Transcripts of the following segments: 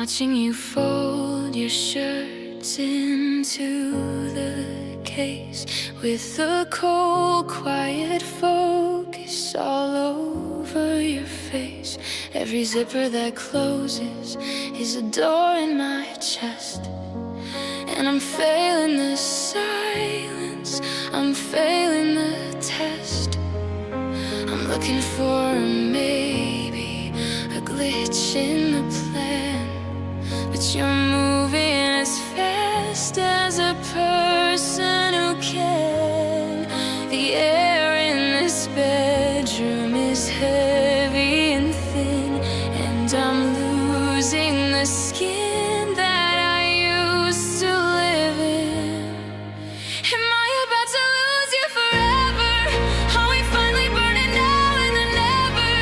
watching you fold your shirts into the case, with a cold, quiet focus all over your face. Every zipper that closes is a door in my chest, and I'm failing the silence, I'm failing the test. I'm looking for a maybe, a glitch in the plan, but you're moving as fast as a person who can. The air in this bedroom is heavy and thin, and I'm losing the skin that I used to live in. Am I about to lose you forever? Are we finally burning out in the never?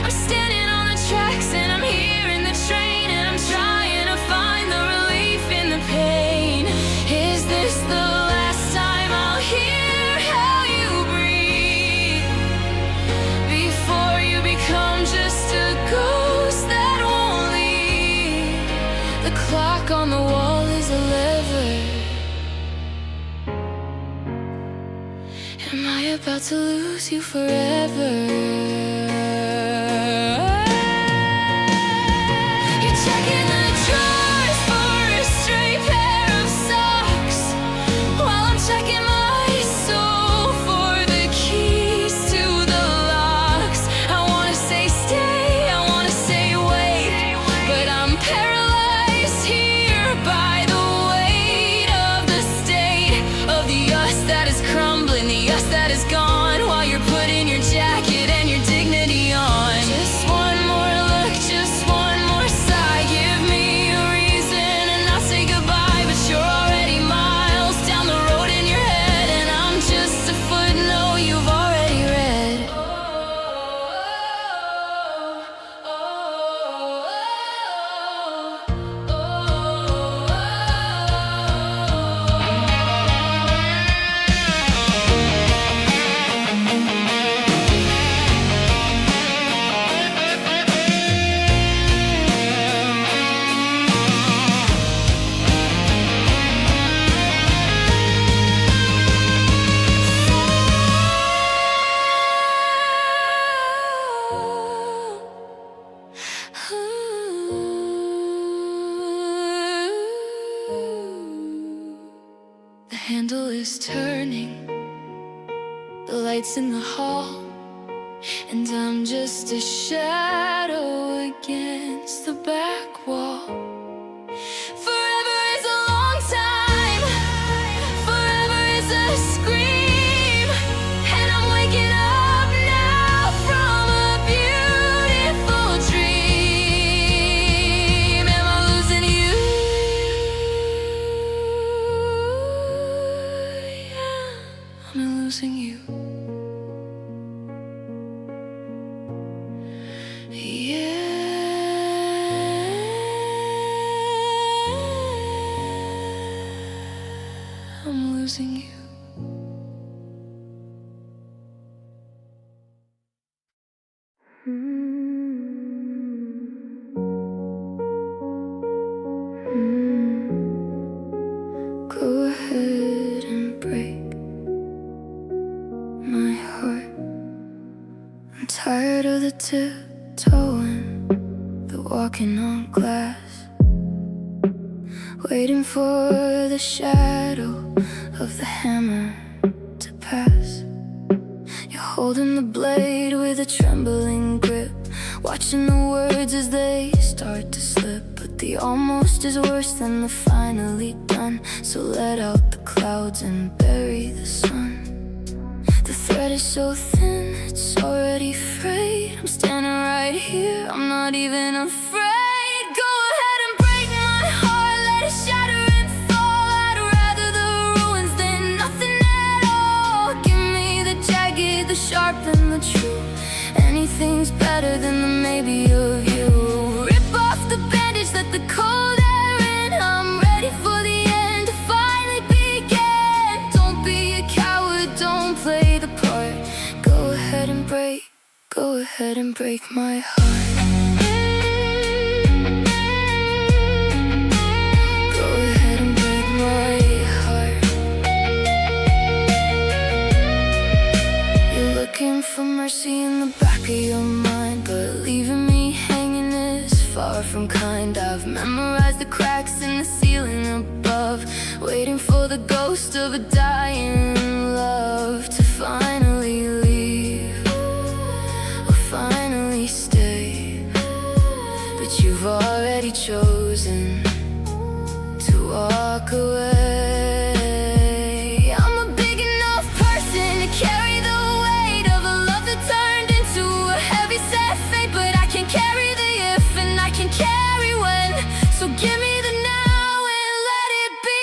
I'm standing on the tracks and I'm hearing the train, and I'm trying to find the relief in the pain. Is this the last time I'll hear how you breathe before you become just a ghost that won't leave? The clock on the wall is a lever. Am I about to lose you forever? You're checking the drawers for a stray pair of socks, while I'm checking my soul for the keys to the locks. I wanna say stay, I wanna say wait, but I'm paralyzed here by the weight of the state of the us that is crumbling, the us that is gone, while you're putting your jacket and your dignity on. Just one more look, just one more sigh, give me a reason and I'll say goodbye, but you're already miles down the road in your head, and I'm just a footnote you've already read. The handle is turning, the lights in the hall, and I'm just a shadow against the back wall. Forever is a long time, forever is a scream, and I'm waking up now from a beautiful dream. Am I losing you? Yeah, I'm losing you. Yeah, I'm losing you. Go ahead and break my heart. I'm tired of the tiptoeing, the walking on glass, waiting for the shadow of the hammer to pass. You're holding the blade with a trembling grip, watching the words as they start to slip. But the almost is worse than the finally done, so let out the clouds and bury the sun. The thread is so thin, it's already frayed. I'm standing right here, I'm not even afraid. Go ahead and break my heart, let it shatter and fall. I'd rather the ruins than nothing at all. Give me the jagged, the sharp and the true. Anything's better than the maybe of you. Rip off the bandage, let the cold air in. I'm ready for the end to finally begin. Don't be a coward, don't play the part. Go ahead and break, go ahead and break my heart. love, waiting for the ghost of a dying love to finally leave or finally stay. But you've already chosen to walk away. I'm a big enough person to carry the weight of a love that turned into a heavy sad fate. But I can carry the if and I can carry when. So give me the now and let it be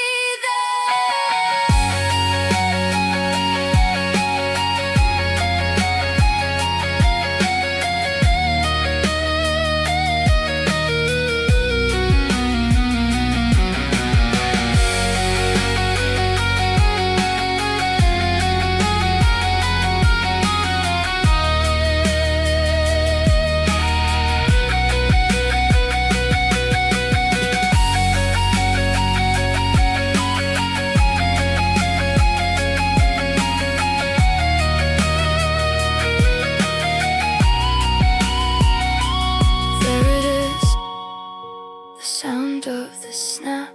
sound of the snap,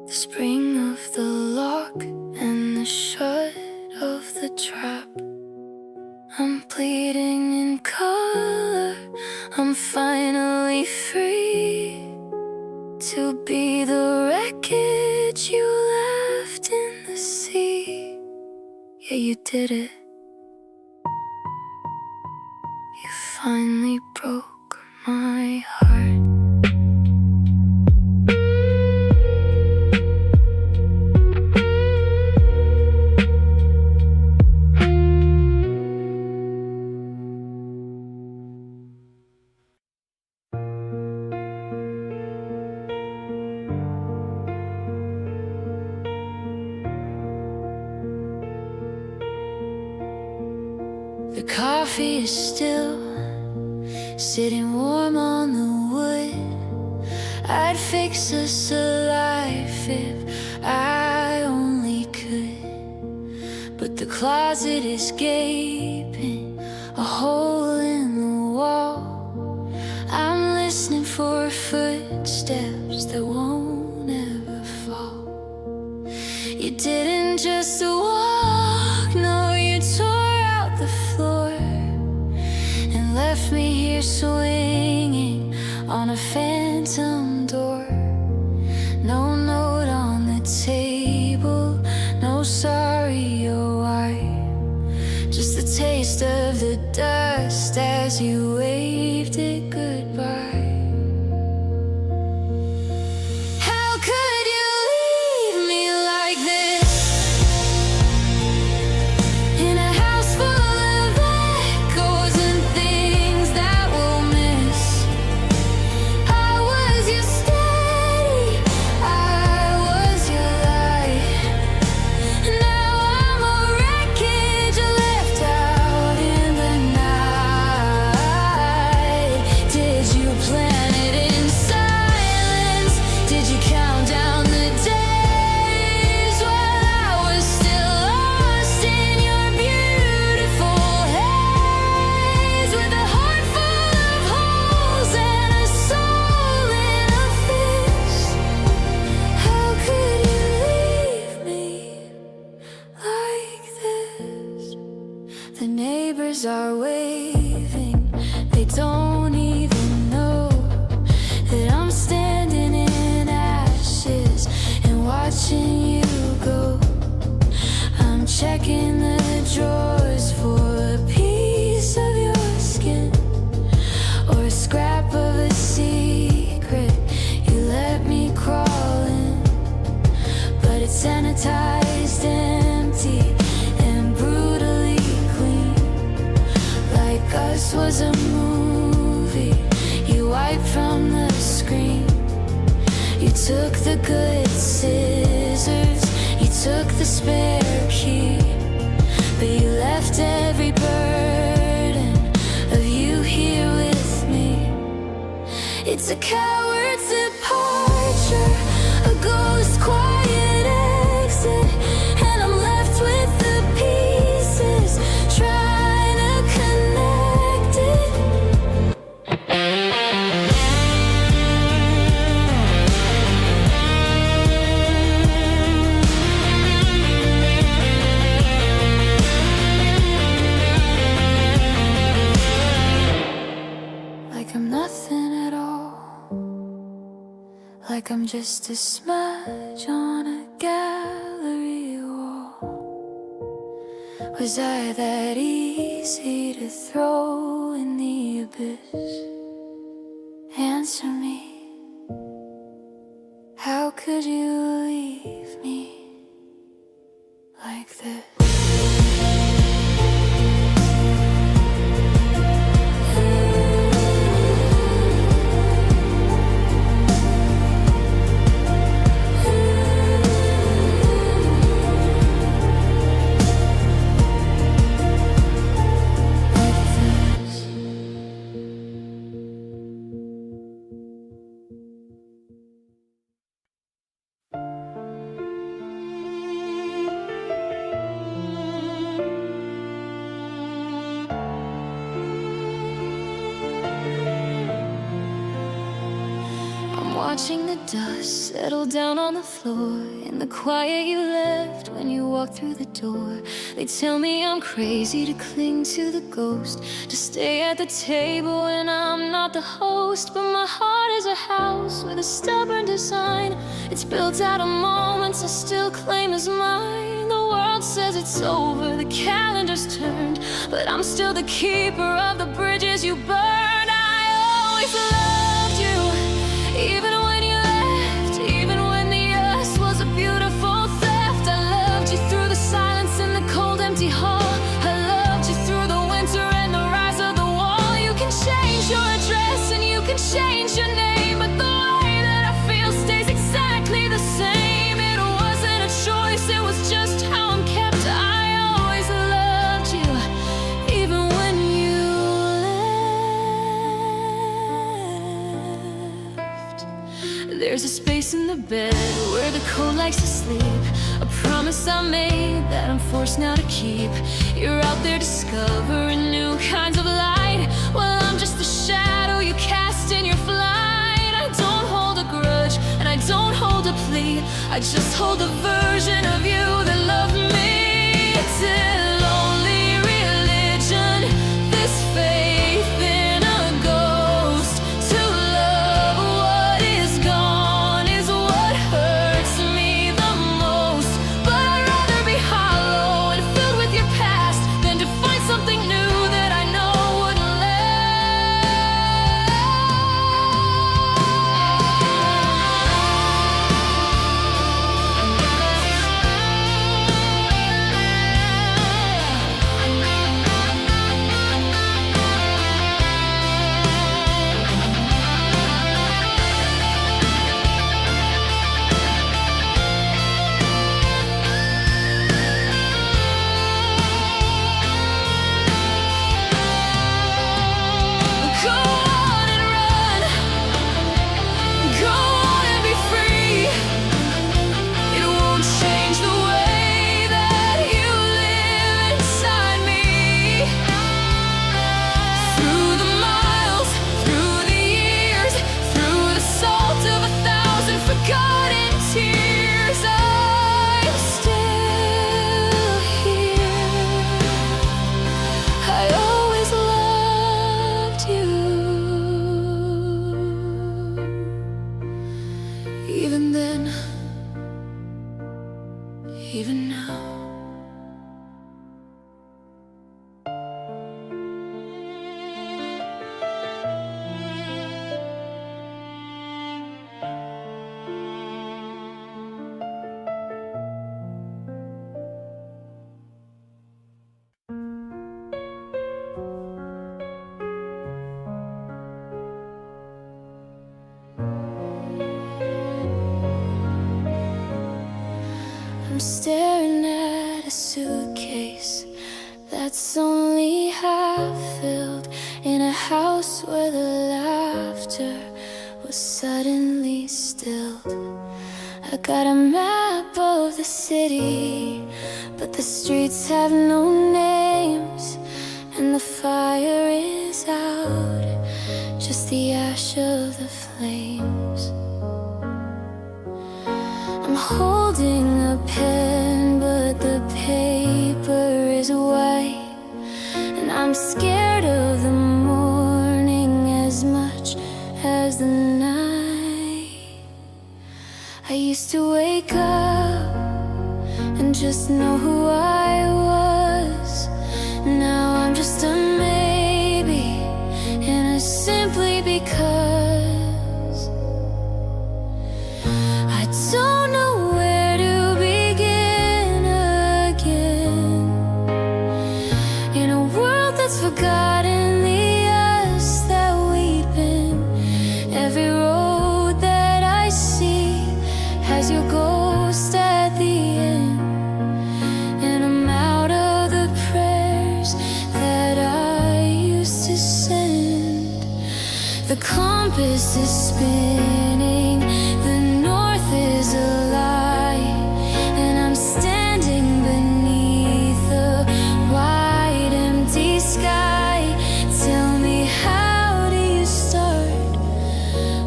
the spring of the lock, and the shut of the trap. I'm bleeding in color, I'm finally free to be the wreckage you left in the sea. Yeah, you did it. You finally broke my heart. The coffee is still sitting warm on the wood. I'd fix us a life if I only could. But the closet is gaping, a hole in the wall. I'm listening for footsteps that won't ever fall. You didn't just walk, no, you tore out the floor and left me here swinging on a phantom door. No note on the table, no sorry or why, just the taste of the dust as you waved it goodbye. How could you leave me like this, in a house full of echoes and things that we'll miss? I was your steady, I was your light. Now I'm a wreckage left out in the night. Did you plan it in silence? Did you count down the days while I was still lost in your beautiful haze? With a heart full of holes and a soul in a fist. How could you leave me like this? The neighbors are waving, they don't even know that I'm standing in ashes and watching you go. I'm checking the drawers for a piece of your skin or a scrap of a secret you let me crawl in. But it's sanitized, empty, and brutally clean, like us was a movie you wiped from the screen. You took the good scissors, you took the spare key, but you left every burden of you here with me. It's a coward's departure, a ghost quiet exit, and I'm left with the pieces, trying to connect it. like I'm just a smudge on a gallery wall. Was I that easy to throw in the abyss? Answer me. How could you leave me like this? Watching the dust settle down on the floor in the quiet you left when you walked through the door. They tell me I'm crazy to cling to the ghost, to stay at the table when I'm not the host. But my heart is a house with a stubborn design. It's built out of moments I still claim as mine. The world says it's over, the calendar's turned, but I'm still the keeper of the bridges you burned. I always loved you, even when you left, even when the us was a beautiful theft. I loved you through the silence in the cold empty hall. I loved you through the winter and the rise of the wall. You can change your address and you can change your name, but the way that I feel stays exactly the same. It wasn't a choice, it was just how I'm kept. I always loved you, even when you left. There's a space in the bed where the cold likes to sleep, a promise I made that I'm forced now to keep. You're out there discovering new kinds of light, well, I'm just the shadow you cast in your flight. I don't hold a grudge and I don't hold a plea, I just hold a version of you that loved me. It's a lonely religion, this faith in a ghost. To love what is gone is what hurts me the most. But I'd rather be hollow and filled with your past than to find something new that I know wouldn't even then, even now. I'm staring at a suitcase that's only half filled, in a house where the laughter was suddenly stilled. I got a map of the city, but the streets have no names, and the fire is out, just the ash of the flames. I'm holding a pen, but the paper is white, and I'm scared of the morning as much as the night. used to wake up and just know who I was. Now I'm just a maybe and a simply because. I don't know where to begin again in a world that's forgotten the us that we've been. Every road that I see has your ghost at the end, and I'm out of the prayers that I used to send. The compass is spinning, the north is a lie, and I'm standing beneath a wide empty sky. Tell me, how do you start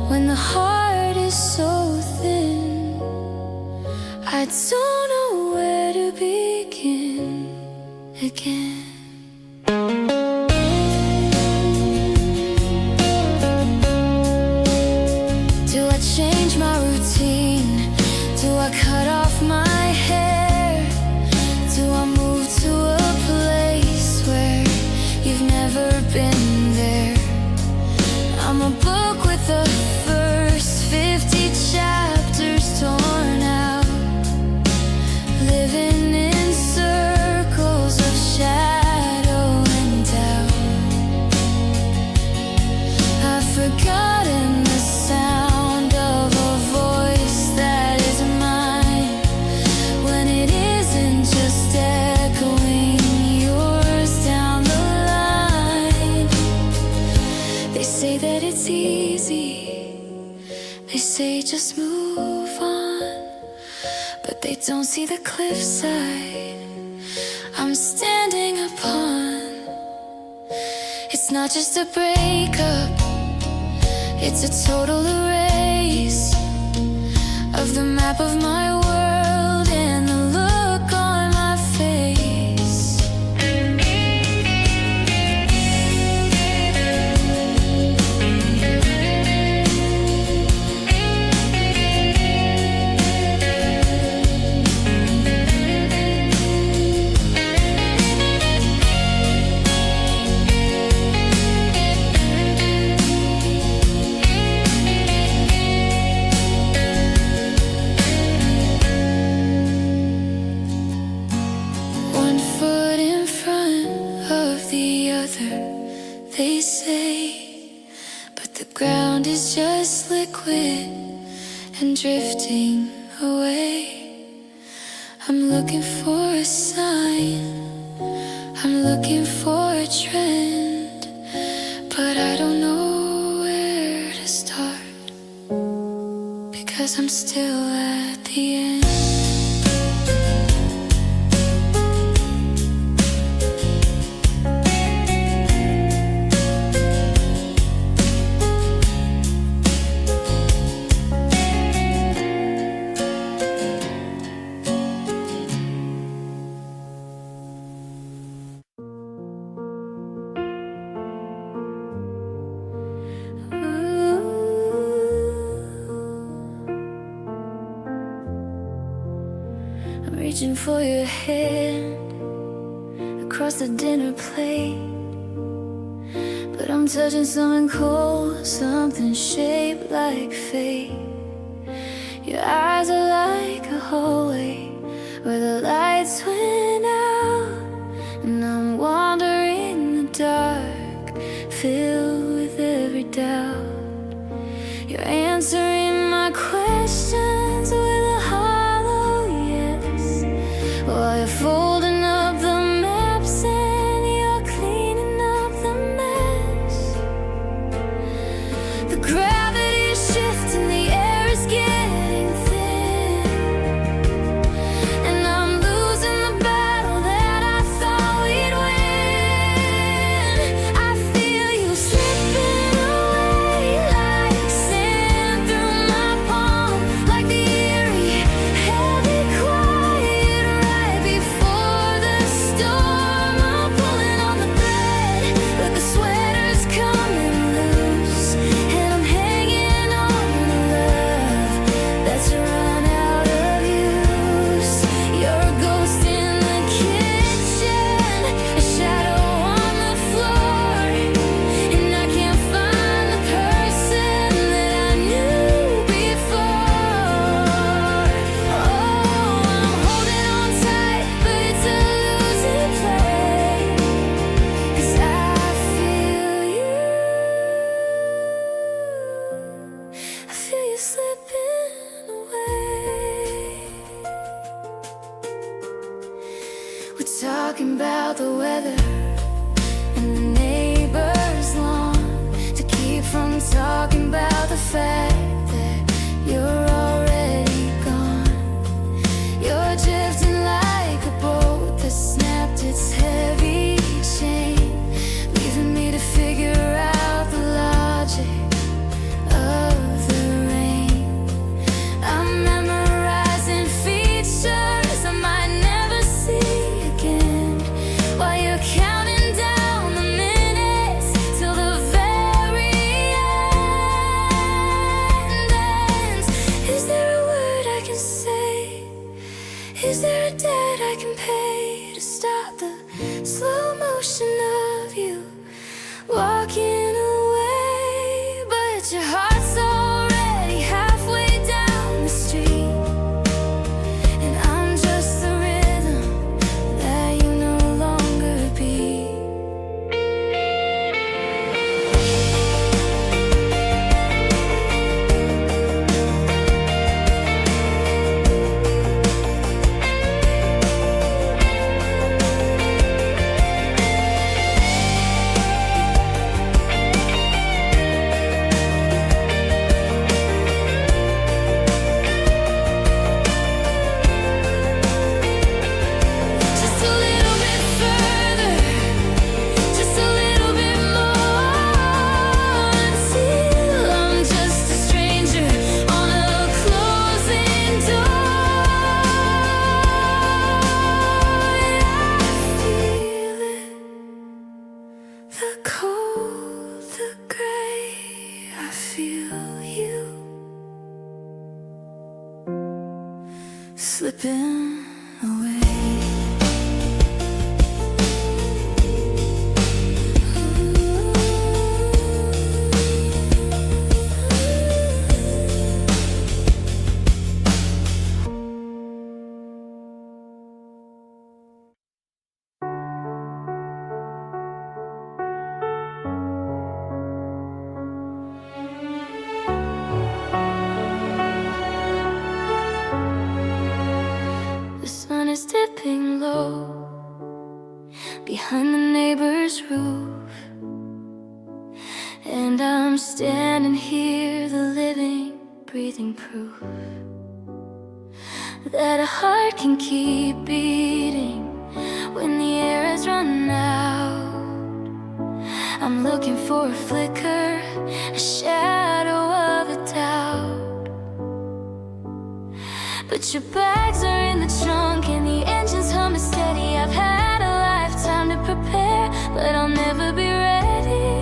when the heart is so thin? I don't know where to begin again. Do I change my routine? Do I cut off my hair? Do I move to a place where you've never been there? I'm a book with the first 50 chapters torn out, living in circles of shadow and doubt. I've forgotten the sound of a voice that is mine, when it isn't just echoing yours down the line. They say that it's easy, they say just move on, but they don't see the cliffside I'm standing upon. It's not just a breakup, it's a total erase of the map of my world and the look on my face. One foot in front of the other, they say, but the ground is just liquid and drifting away. I'm looking for a sign, I'm looking for a trend, but I don't know where to start, because I'm still at the end. I'm reaching for your hand across the dinner plate, but I'm touching something cold, something shaped like fate. Your eyes are like a hallway where the lights went out, and I'm wandering in the dark, filled with every doubt. You're answering my questions with a hollow yes, while you're folding up the maps and you're cleaning up the mess. The gravity is shifting, the air is getting thin, and I'm losing the battle that I thought we'd win. I feel you slipping away like sand through my palm, like the eerie, heavy quiet right before talking about the weather and the neighbor's lawn, to keep from talking about the fact that you're already gone. You're drifting like a boat that snapped its heavy chain, leaving me to figure out the logic of the rain. I'm memorizing features I might never see again, while you're counting down the minutes till the very end ends. Is there a word I can say? Is there a debt I can pay to stop the slow motion of you walking away? But your heart's already halfway down the street, and I'm just the rhythm that you no longer beat. Just a little bit further, just a little bit more, until I'm just a stranger on a closing door. I feel it, the cold, the gray. I feel you slipping away. The sun is dipping low behind the neighbor's roof, and I'm standing here, the living, breathing proof that a heart can keep beating when the air has run out. I'm looking for a flicker, a shadow of a doubt. But your bags are in the trunk and the engine's humming steady. I've had a lifetime to prepare, but I'll never be ready.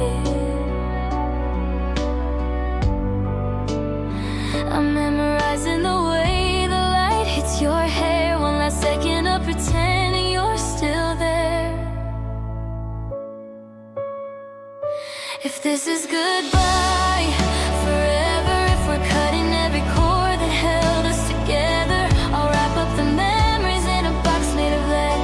I'm memorizing the way the light hits your hair, one last second of pretending you're still there. If this is goodbye forever, if we're cutting every cord that held us together, I'll wrap up the memories in a box made of lead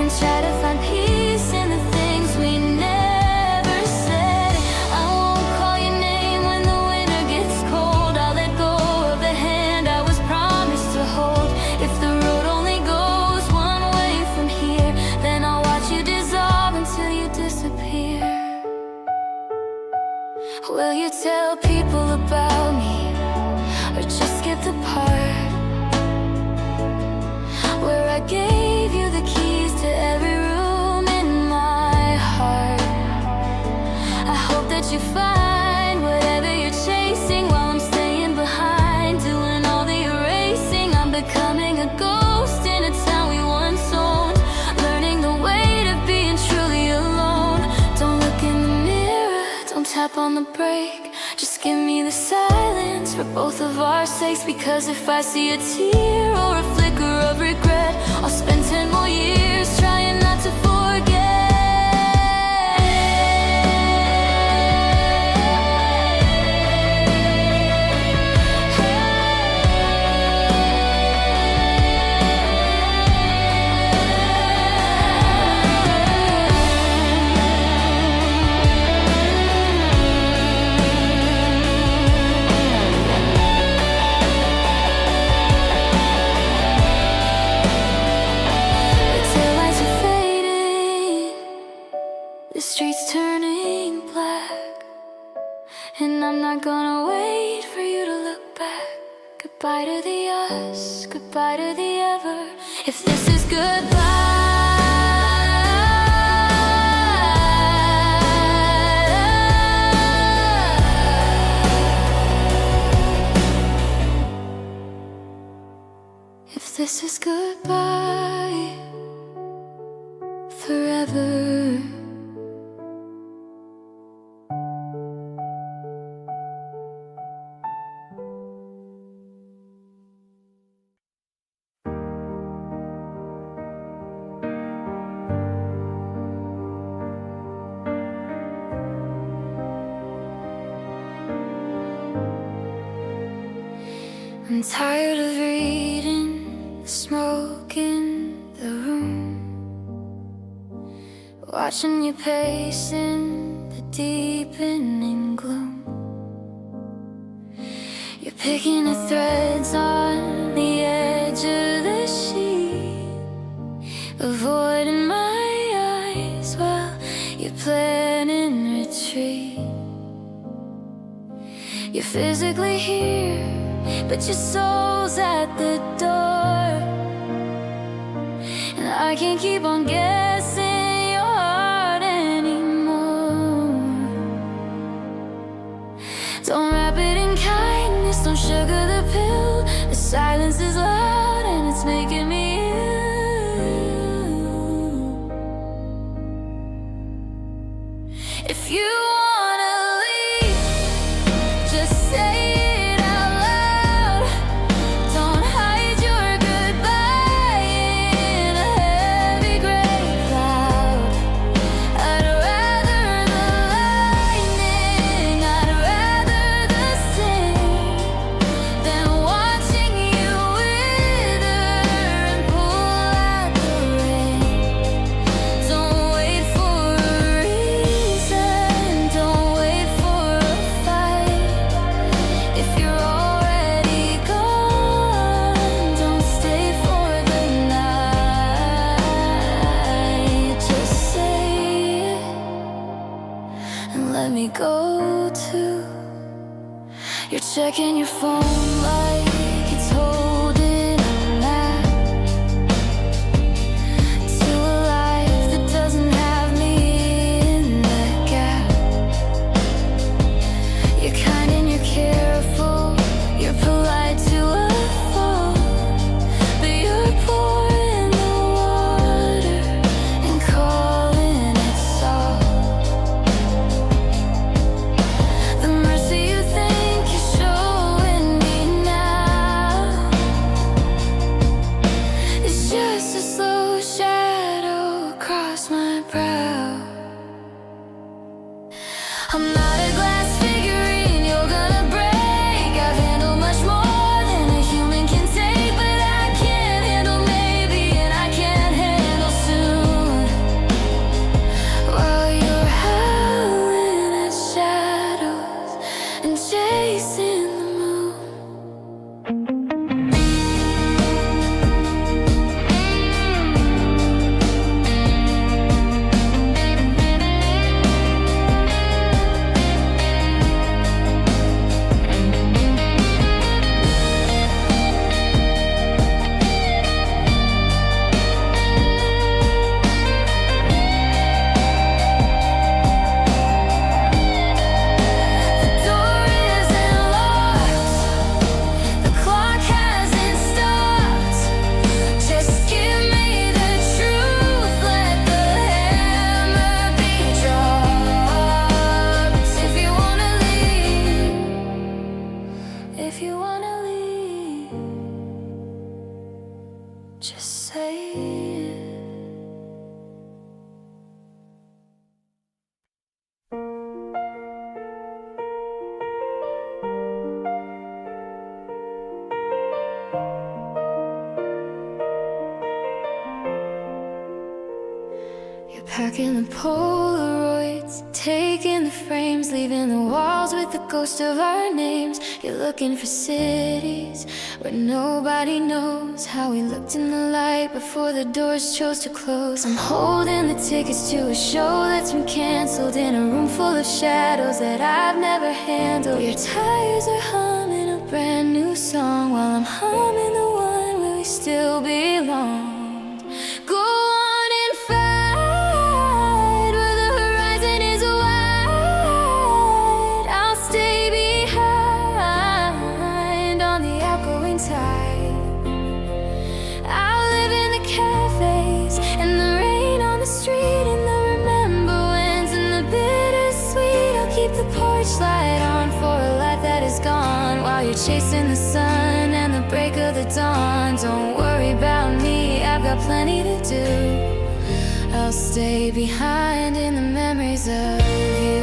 and try to find peace in the things we never said. I won't call your name when the winter gets cold. I'll let go of the hand I was promised to hold. If the road only goes one way from here, then I'll watch you dissolve until you disappear. Will you tell people about me, or just skip the part where I gave you the keys to every room in my heart? I hope that you find whatever you're chasing while I'm staying behind, doing all the erasing. I'm becoming a ghost in a town we once owned, learning the weight of being truly alone. Don't look in the mirror, don't tap on the brake, just give me the silence for both of our sakes. Because if I see a tear or a flicker of regret, I'll spend 10 more years trying not to forget. Goodbye to the us, goodbye to the ever. If this is goodbye, if this is goodbye forever. I'm tired of reading the smoke in the room, watching you pacing the deepening gloom. You're picking the threads on the edge of the sheet, avoiding my eyes while you're planning retreat. You're physically here, but your soul's at the door, and I can't keep on guessing your heart anymore. Don't wrap it in kindness, don't sugar the pill. The silence is loud and it's making me ill. If you wanna leave, just say let me go too. You're checking your phone like it's holding a map to a life that doesn't have me in the gap. You're kind and you're careful, you're polite to a fault, but you're pouring the water and calling it salt. I'm not a glass figurine you're gonna break. I've handled much more than a human can take, but I can't handle maybe, and I can't handle soon. While you're howling at shadows and chasing the moon. If you wanna leave, just say it. You're packing the Polaroids, taking the frames, leaving the walls with the ghost of our names. You're looking for cities where nobody knows how we looked in the light before the doors chose to close. I'm holding the tickets to a show that's been canceled in a room full of shadows that I've never handled. Your tires are humming a brand new song while I'm humming the one where we still belong. Go on and fight where the horizon is wide. I'll stay behind on the outgoing tide. I'll live in the cafes and the rain on the street and the remembrance and the bittersweet. I'll keep the porch light on for a life that is gone while you're chasing the sun and the break of the dawn. Don't worry about me, I've got plenty to do. I'll stay behind in the memories of you.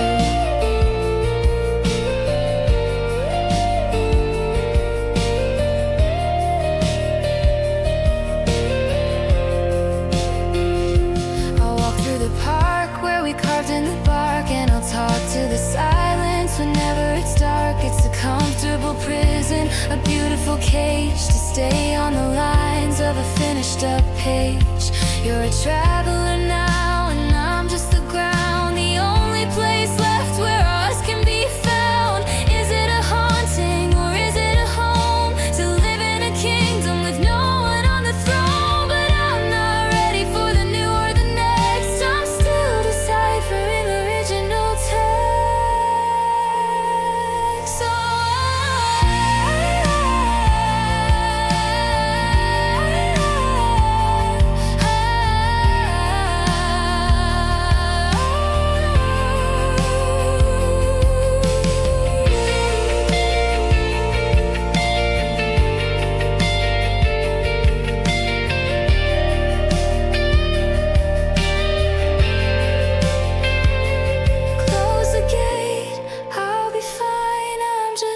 In the bark, and I'll talk to the silence whenever it's dark. It's a comfortable prison, a beautiful cage to stay on the lines of a finished up page. You're a traveler now, and I'm just the ground, the only place left where us can be found. Is it a haunting or is it a home to live in a kingdom with no one on the throne? But I'm not ready for the new or the next. I'm still deciphering the original text.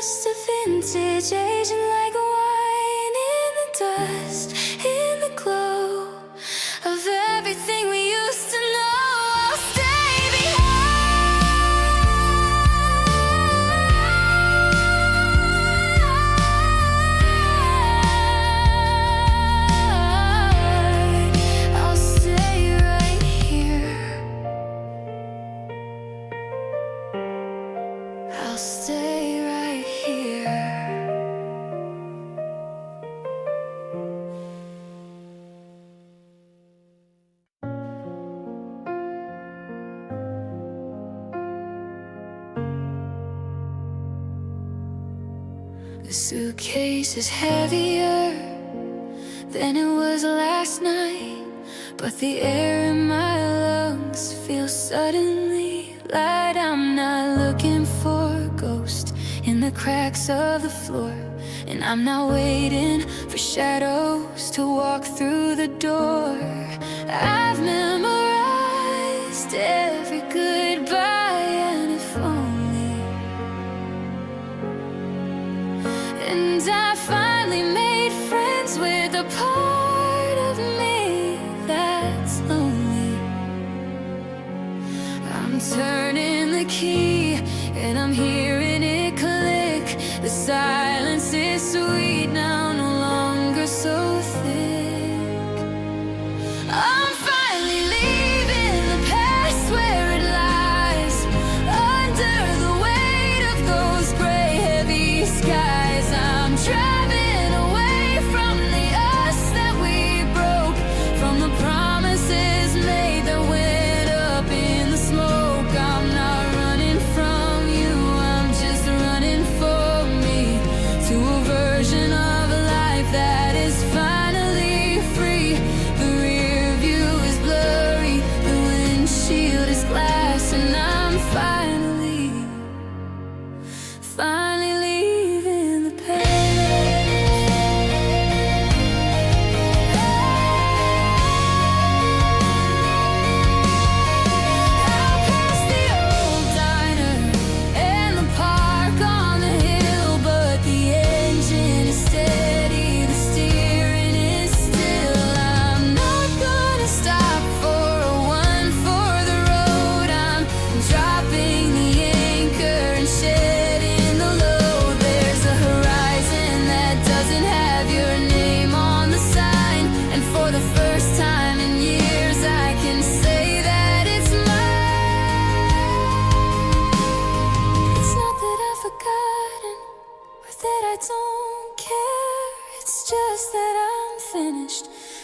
So vintage, aging like wine in the dust, in the glow of everything we used to know. I'll stay behind. I'll stay right here. I'll stay right here. The suitcase is heavier than it was last night, but the air in my lungs feels suddenly light. I'm not looking for a ghost in the cracks of the floor, and I'm not waiting for shadows to walk through the door. I've memorized every goodbye and if only, and I finally made friends with a part of me that's lonely. I'm turning the key and I'm hearing it click. The silence is sweet now, no longer so thick. I'm finally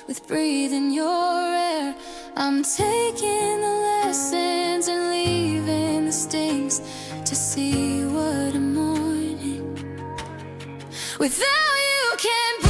with breathing your air. I'm taking the lessons and leaving the stings to see what a morning without you can bring.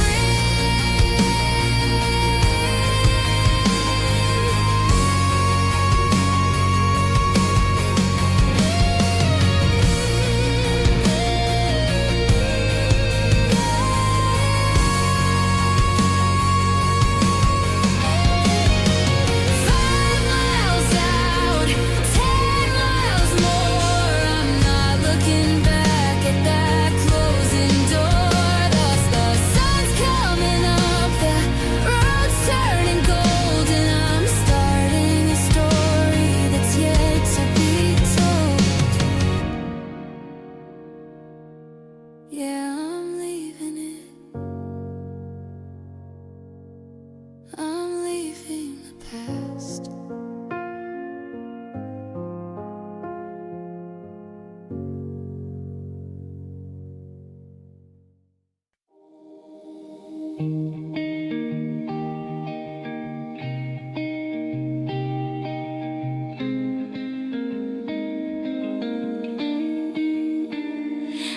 Yeah, I'm leaving it. I'm leaving the past.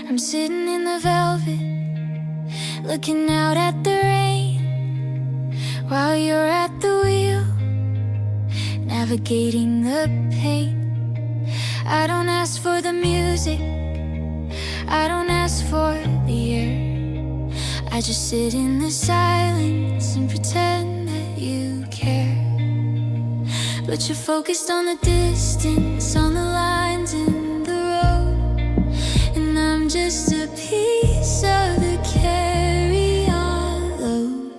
I'm sitting in the velvet, looking out at the rain, while you're at the wheel, navigating the pain. I don't ask for the music, I don't ask for the air. I just sit in the silence and pretend that you care. But you're focused on the distance, on the lines in the road, and I'm just a piece of the carry-on load.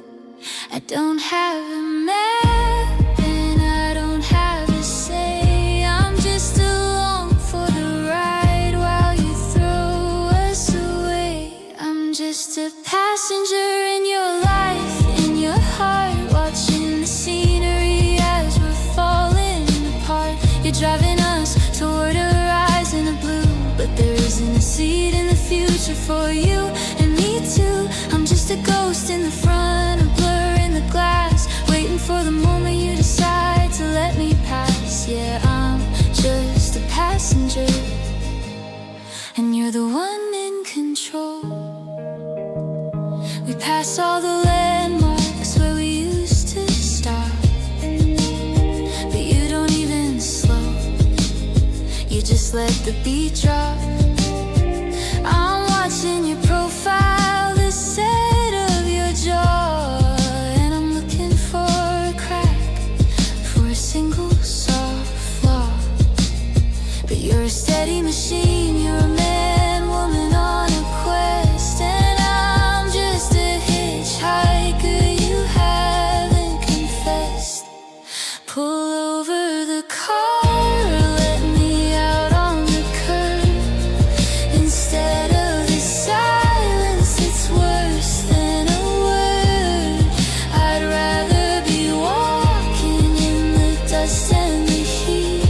I don't have a map and I don't have a say. I'm just along for the ride while you throw us away. I'm just a passenger in your life, in your heart, watching the scenery as we're falling apart. You're driving us toward a horizon of blue, but there isn't a seat in the future for you and me too. I'm just a ghost in the front, a blur in the glass, waiting for the moment you decide to let me pass. Yeah, I'm just a passenger, and you're the one in control. We pass all the landmarks where we used to stop, but you don't even slow, you just let the beat drop. I'm watching your profile, the set of your jaw, and I'm looking for a crack, for a single soft flaw. But you're a steady machine, you're a man, woman on a quest, and I'm just a hitchhiker you haven't confessed. Pull over the car, let me out on the curb. Instead of the silence, it's worse than a word. I'd rather be walking in the dust and the heat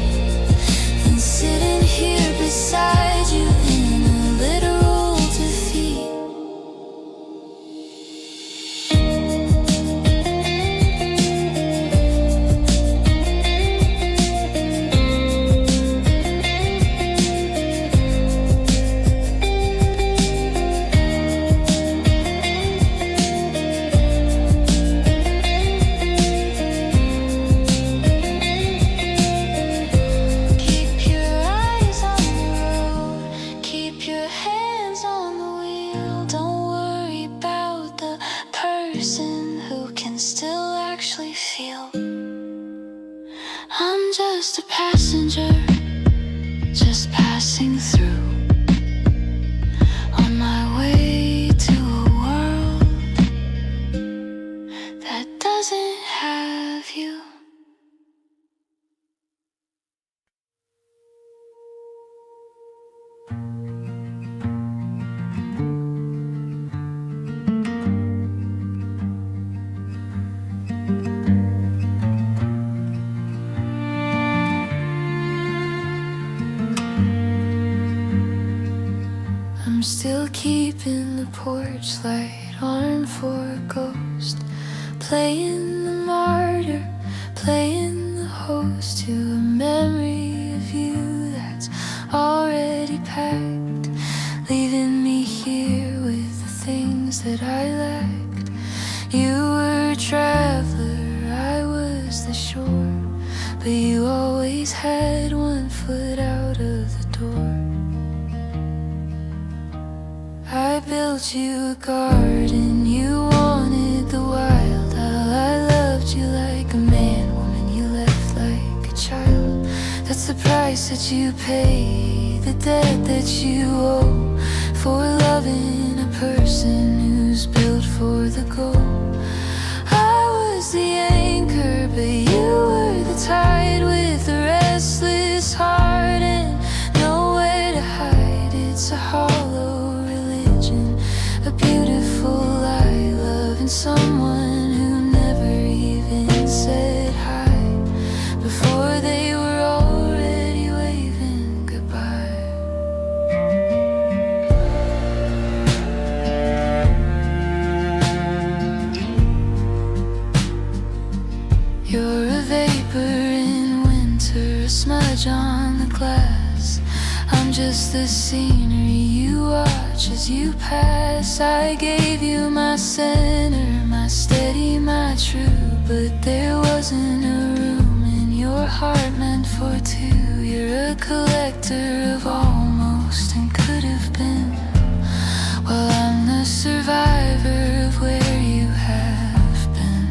than sitting here beside you in a literal defeat. Keep your eyes on the road, keep your hands on the wheel. Don't worry about the person who can still actually feel. I'm just a passenger, just passing through, on my way to a world that doesn't have you. I'm still keeping the porch light on for a ghost, playing the martyr, playing the host to a memory of you that's already packed, leaving me here with the things that I lacked. You were a traveler, I was the shore, but you always had one foot out of the door. I built you a garden, you wanted the wild. I loved you like a man, woman, you left like a child. That's the price that you pay, the debt that you owe, for loving a person who's built for the goal. I was the anchor, but you were the tide with a restless heart and nowhere to hide. It's a hollow religion, a beautiful lie, loving someone who never even said hi before they were already waving goodbye. You're a vapor in winter, a smudge on the glass. I'm just the scenery you watch as you pass. I gave you my center, my steady, my true, but there wasn't a room in your heart meant for two. You're a collector of almost and could have been, while I'm the survivor of where you have been.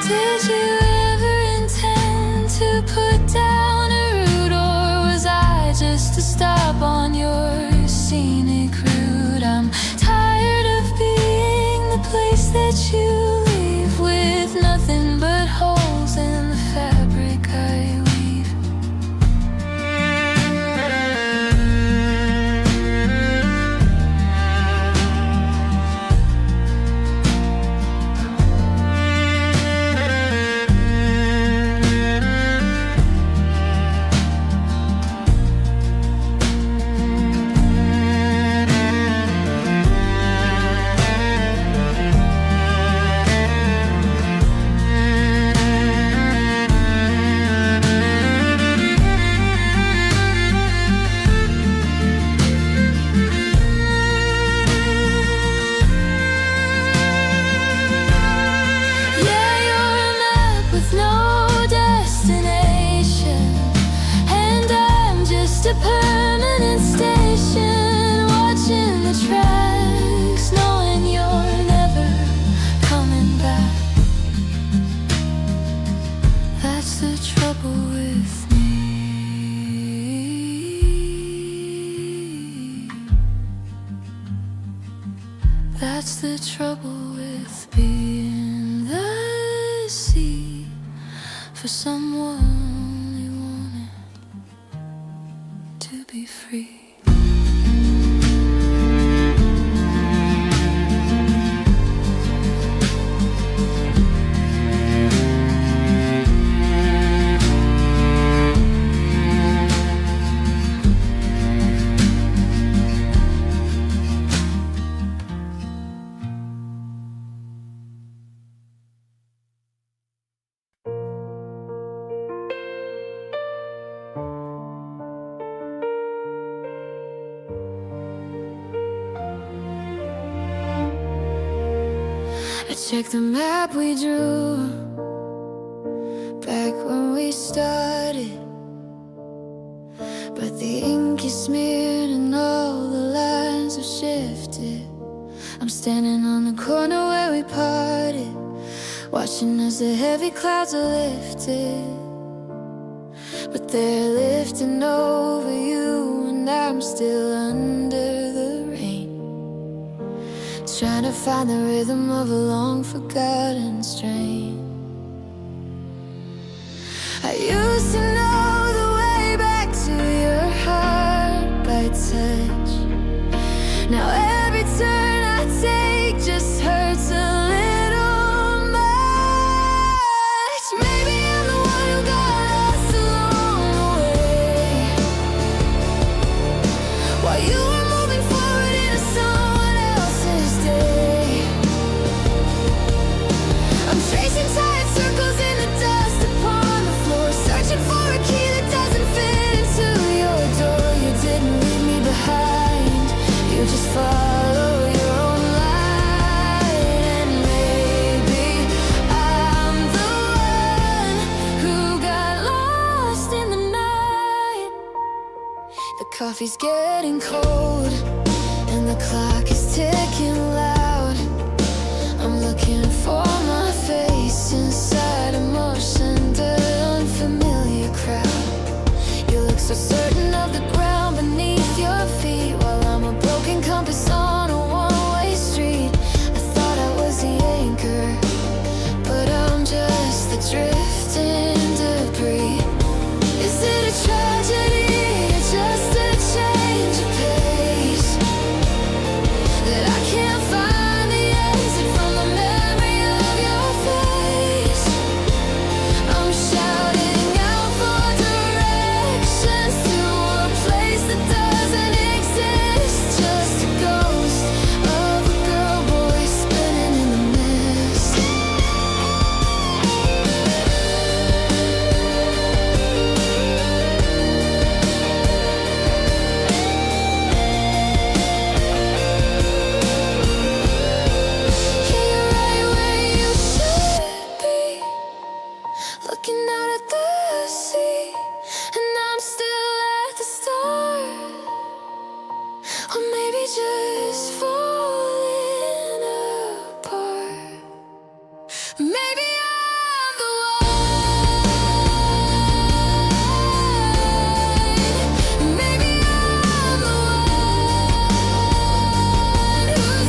Did you ever intend to put down a root, or was I just a stop on your scenic route? I'm tired of being the place that you leave, with nothing but holes in the fabric I weave. A permanent station, watching the tracks, knowing you're never coming back. That's the trouble with me. That's the trouble with being the sea for someone to be free. Check the map we drew back when we started, but the ink is smeared and all the lines have shifted. I'm standing on the corner where we parted, watching as the heavy clouds are lifted, but they're lifting over you and I'm still under the rain, trying to find the rhythm of a long-forgotten strain. I used to know the way back to your heart by touch. Now every turn I take just hurts a little much. Maybe I'm the one who got lost along the way, while you were moving forward into someone else's day. coffee's getting cold, and the clock is ticking loud. I'm looking for my face inside a much under unfamiliar crowd. You look so certain of the ground beneath your feet, while I'm a broken compass on a one-way street. I thought I was the anchor, but I'm just the drifting debris. Is it a tragedy or just a change of pace, that I can't find the exit from the memory of your face? I'm shouting out for directions to a place that doesn't exist, just a ghost of a girl boy spinning in the mist. You're right where you should be, looking out at the sea, and I'm still at the start, or maybe just falling apart. Maybe I'm the one. Maybe I'm the one who's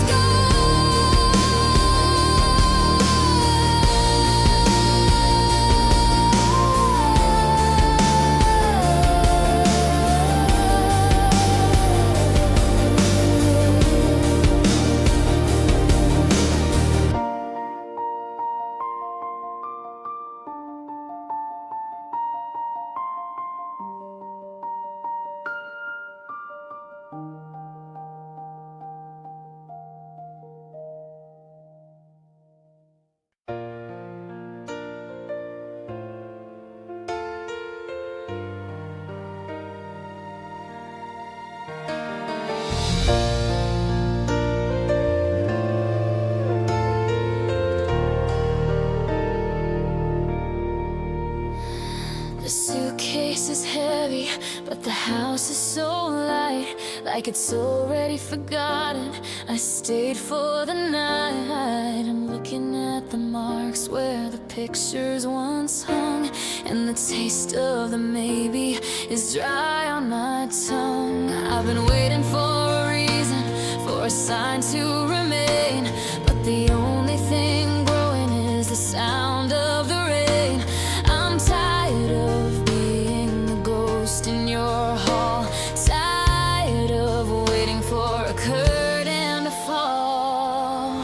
The suitcase is heavy, but the house is so light, like it's already forgotten. I stayed for the night. I'm looking at the marks where the pictures once hung, and the taste of the maybe is dry on my tongue. I've been waiting for a reason, for a sign to remain, but the only thing growing is the sound of the rain. I'm tired of being the ghost in your hall, tired of waiting for a curtain to fall.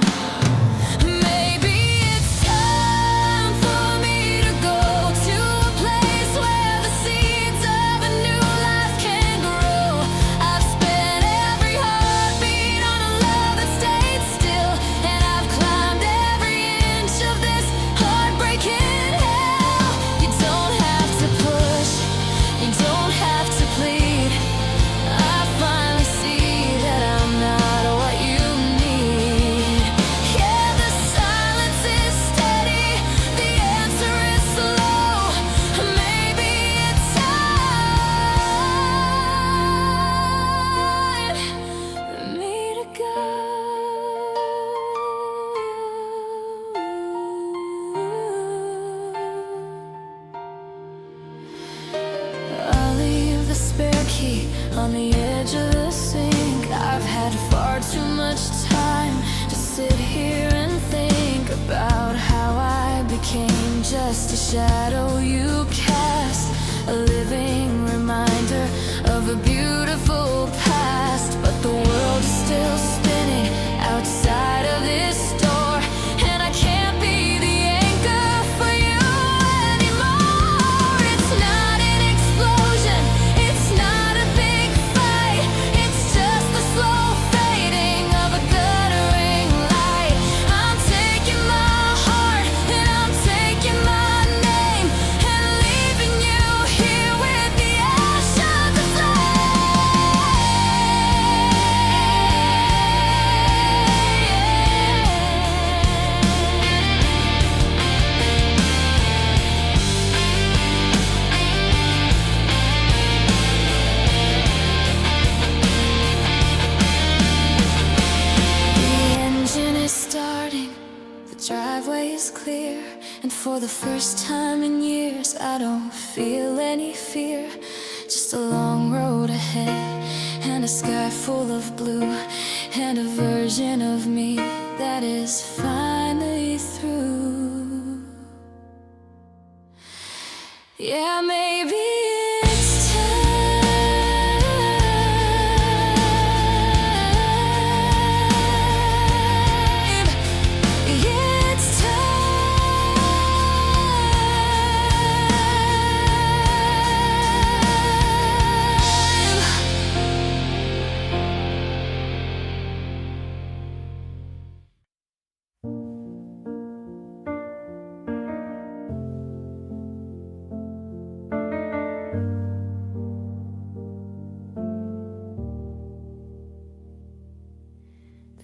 Maybe it's time for me to go to a place where the seeds of a new life can grow. I've spent every heartbeat on a love that stayed still, and I've climbed every inch of this heartbreaking hell. You don't have to push, you don't have to plead. I finally see that I'm not what you need. Yeah, the silence is steady, the answer is slow. Maybe it's time for me to go. I'll leave the spare key on the edge of the sink. I've had far too much time to sit here and think about how I became just a shadow you cast, a living reminder of a beautiful past. But the world is still spinning outside of this door, and I can't be the anchor for you anymore. It's not an explosion, it's not a big fight, it's just the slow fading of a guttering light. I'm taking my heart and I'm taking my name, driveway is clear, and for the first time in years I don't feel any fear. Just a long road ahead, and a sky full of blue, and a version of me that is finally through. Yeah, maybe it's time. It's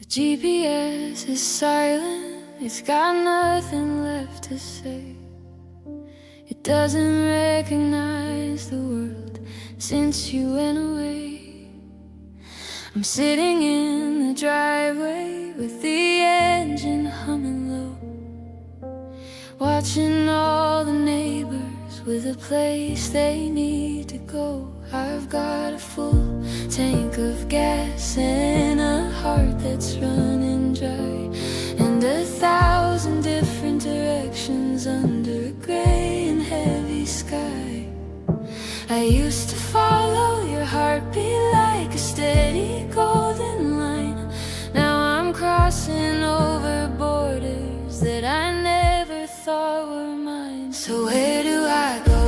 The GPS is silent, it's got nothing left to say. It doesn't recognize the world since you went away. I'm sitting in the driveway with the engine humming low, watching all the neighbors with a place they need to go. I've got a full tank of gas and a heart that's running dry, and 1,000 different directions under a gray and heavy sky. I used to follow your heartbeat like a steady golden line. Now I'm crossing over borders that I never thought were mine. So where do I go?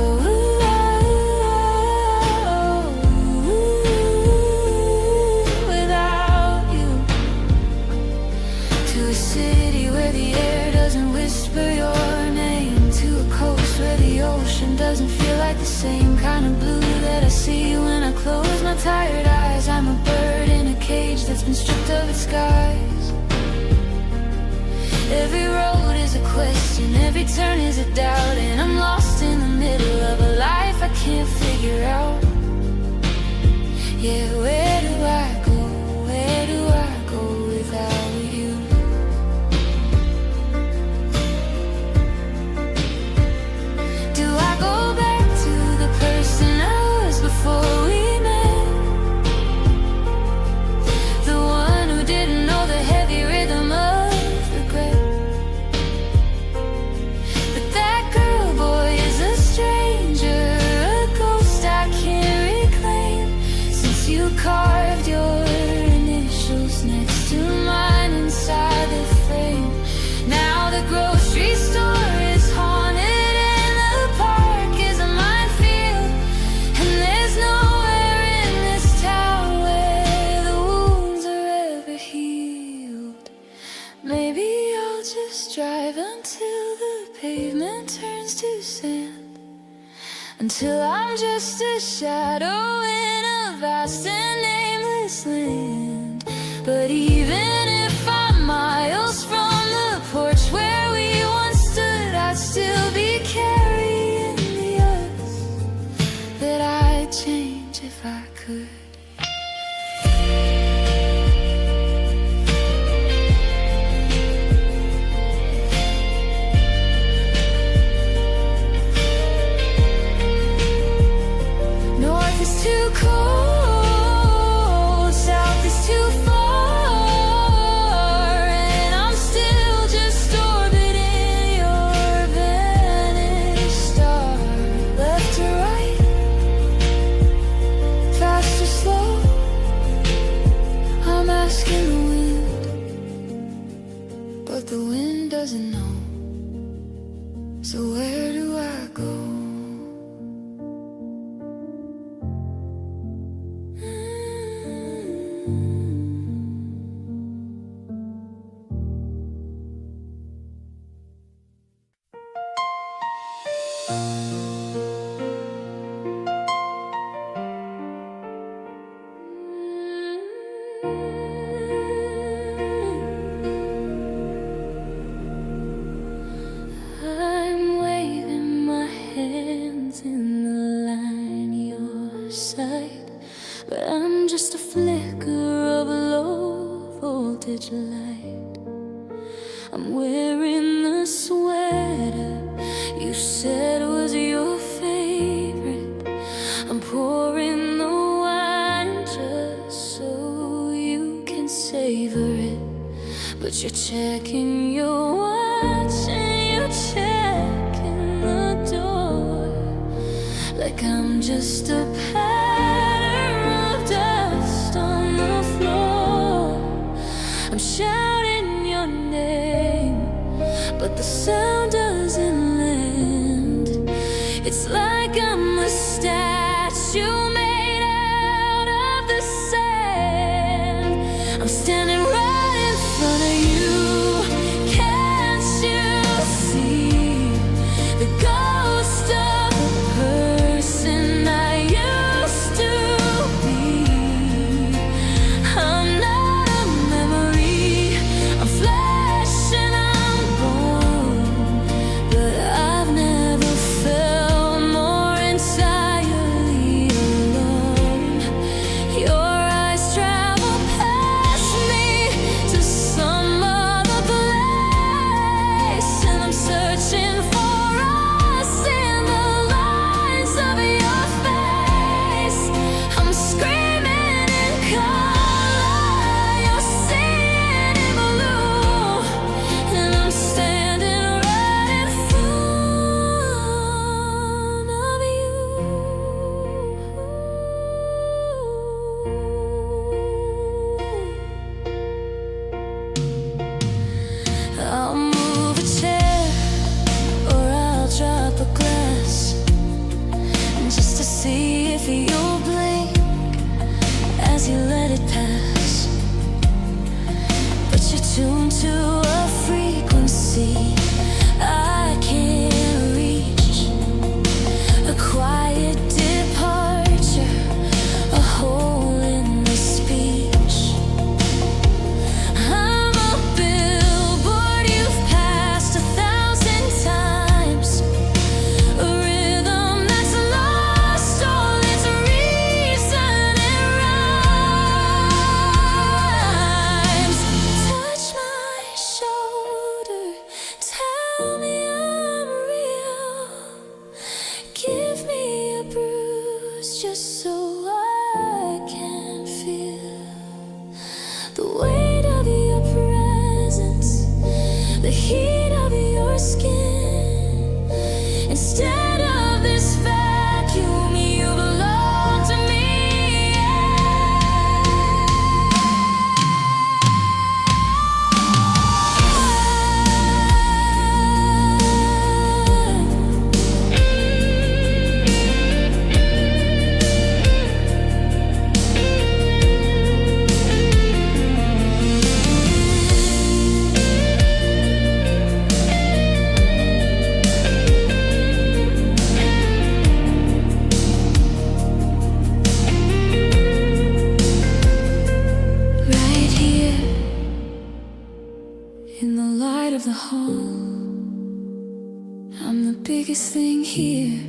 Doesn't feel like the same kind of blue that I see when I close my tired eyes. I'm a bird in a cage that's been stripped of its skies. Every road is a question, every turn is a doubt, and I'm lost in the middle of a life I can't figure out. Yeah, where do I go? Where do I go without you? Go back to the person I was before we met, the one who didn't know the heavy rhythm of regret. But that girl, boy, is a stranger, a ghost I can't reclaim, since you carved your initials next to mine inside the frame. Now the grocery store is haunted, drive until the pavement turns to sand, until I'm just a shadow in a vast and nameless land. But even if I'm miles from the porch where we once stood, I'd still be carrying the earth that I'd change if I could. Too cold, south is too far, and I'm still just orbiting your vanished star. Left to right, fast or slow, I'm asking the wind, but the wind doesn't know. So where do I go? But I'm just a flicker of a low voltage light. I'm wearing the checking your watch and you're checking the door, like I'm just a pattern of dust on the floor. I'm shouting your name, but the sound doesn't land. It's like I'm a statue made out of the sand. I'm standing right in front of you. Can't you see the ghost of the person I used to be? I'm not a memory, I'm flesh and I'm bone, but I've never felt more entirely alone. Your eyes travel past me to some other place, and I'm searching for us in the lines of your face. I'm screaming in color, you're seeing in blue, and I'm standing right in front of you. I'll move a chair or I'll drop a glass, just to see if you'll blink as you let it pass. But you're tuned to a frequency I can't reach, a quiet departure, a hole in the speech. I'm a billboard you've passed 1,000 times, a rhythm that's lost all its reason and rhymes. Touch my shoulder, tell me I'm real. Give me a bruise just so I can feel the weight of your presence, the heat of your skin. Instead of this vacuum, you belong to me. Right here in the light of the hall, I'm the biggest thing here,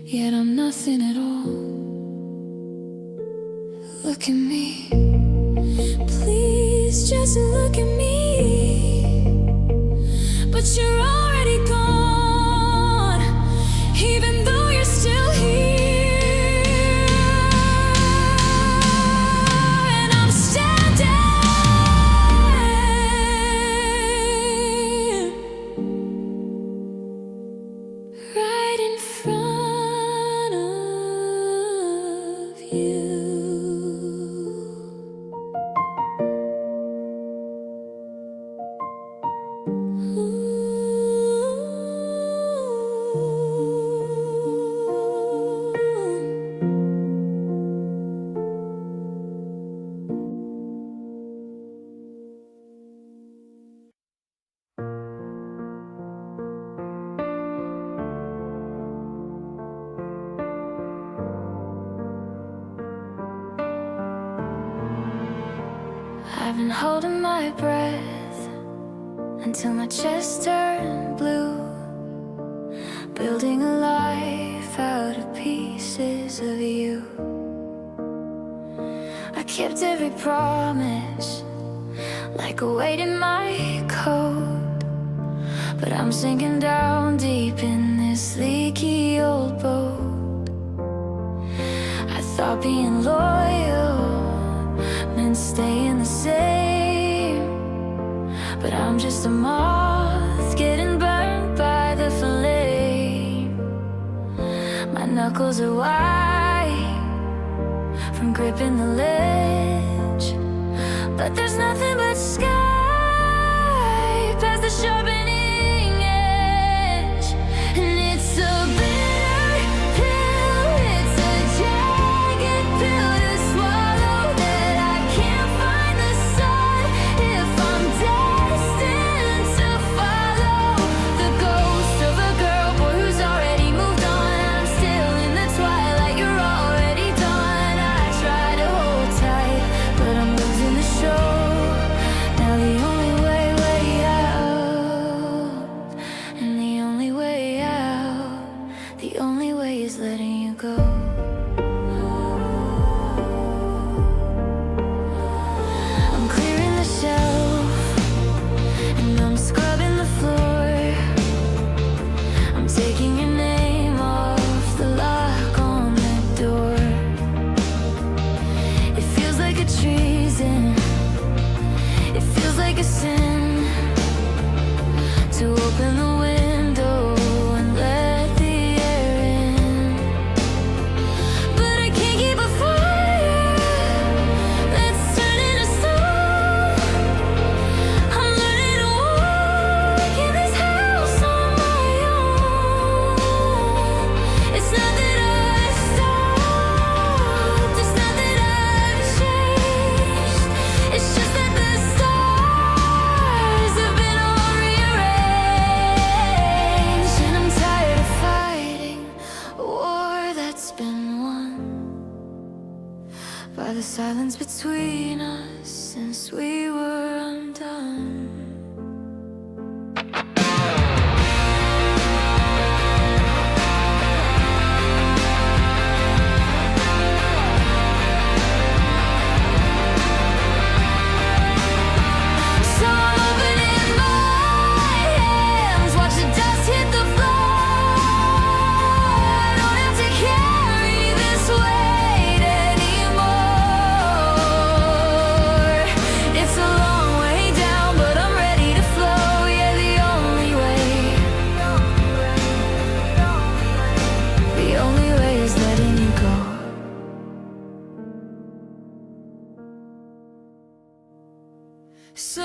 yet I'm nothing at all. Look at me, please just look at me. But you're already gone, even though you're still here. And I'm standing right in front of you. I've been holding my breath until my chest turned blue, building a life out of pieces of you. I kept every promise, like a weight in my coat, but I'm sinking down deep in this leaky old boat. I thought being loyal meant staying the same, I'm just a moth getting burned by the flame. My knuckles are white from gripping the ledge, but there's nothing but sky past the sharpening edge. And it's a bitter pill, it's a jagged pill to swallow, that I can't find the sun if I'm destined to follow the ghost of a girl, boy, who's already moved on. I'm still in the twilight, you're already done. I try to hold tight, but I'm losing the show. Now the only way out, and the only way out, the only way is letting you go. I'm clearing the shelf, and I'm scrubbing the floor. I'm taking your name off the lock on the door. It feels like a treason, it feels like a sin to open the window and let the air in. But I can't keep a fire that's turning to stone. I'm learning to walk in this house on my own. It's not that I've stopped, it's not that I've changed. It's just that the stars have been all rearranged. And I'm tired of fighting a war that's been won by the silence between us since we were undone. So I'm opening my hands, watch the dust hit the floor. I don't have to carry this weight anymore. It's a long way down, but I'm ready to flow. Yeah, the only way is letting you go. So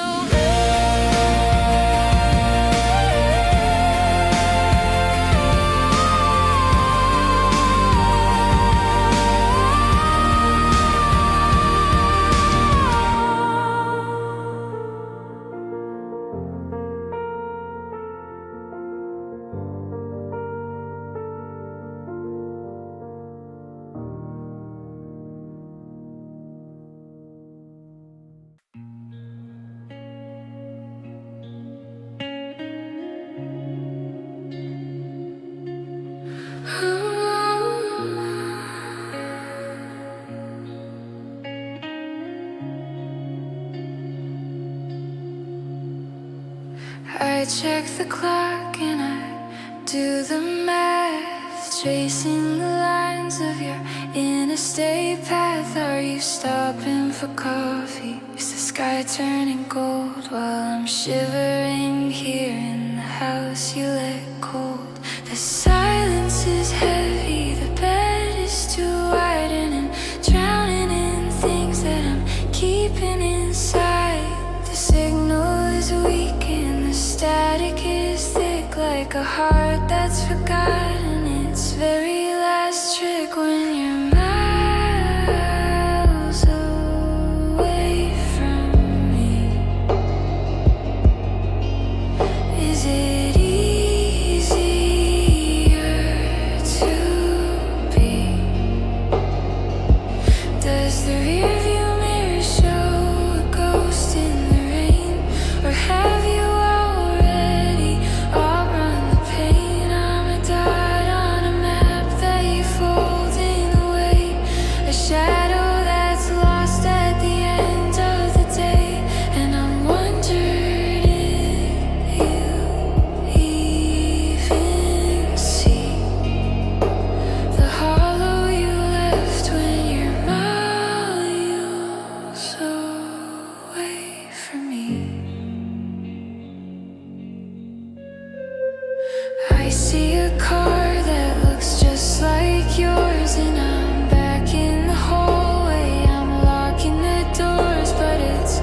I check the clock and I do the math, tracing the lines of your interstate path. Are you stopping for coffee? Is the sky turning gold while I'm shivering here in the house you let cold? The silence is heavy, the bed is too wide, and I'm drowning in things that I'm keeping inside. The signal is weak and the static is thick, like a heart that's forgotten its very last trick when you're miles away from me. Is it easier to be? Does the rearview mirror show a ghost in the rain, or have you already outrun the pain? I'm a dot on a map I see a car that looks just like yours, and I'm back in the hallway. I'm locking the doors, but it's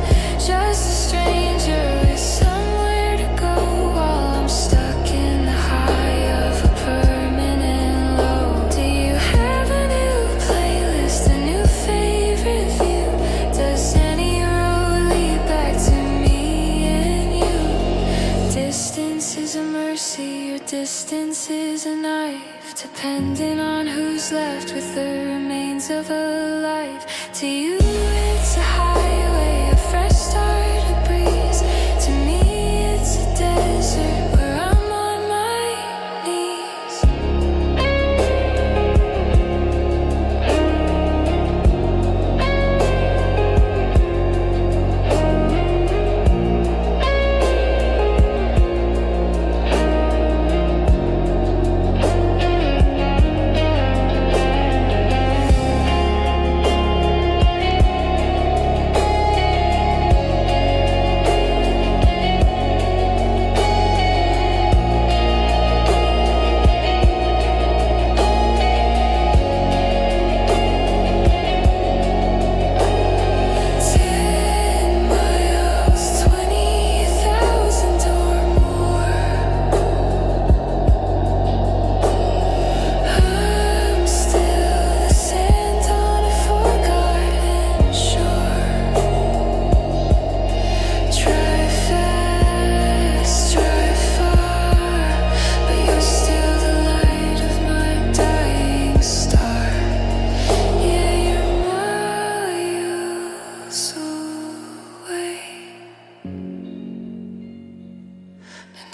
just a stranger with somewhere to go while I'm stuck in the high of a permanent low. Do you have a new playlist, a new favorite view? Does any road lead back to me and you? Distance is a mercy, or distance is a knife, depending on who's left with the remains of a life. To you it's a highway, a fresh start, a breeze. To me it's a desert where I'm on my knees.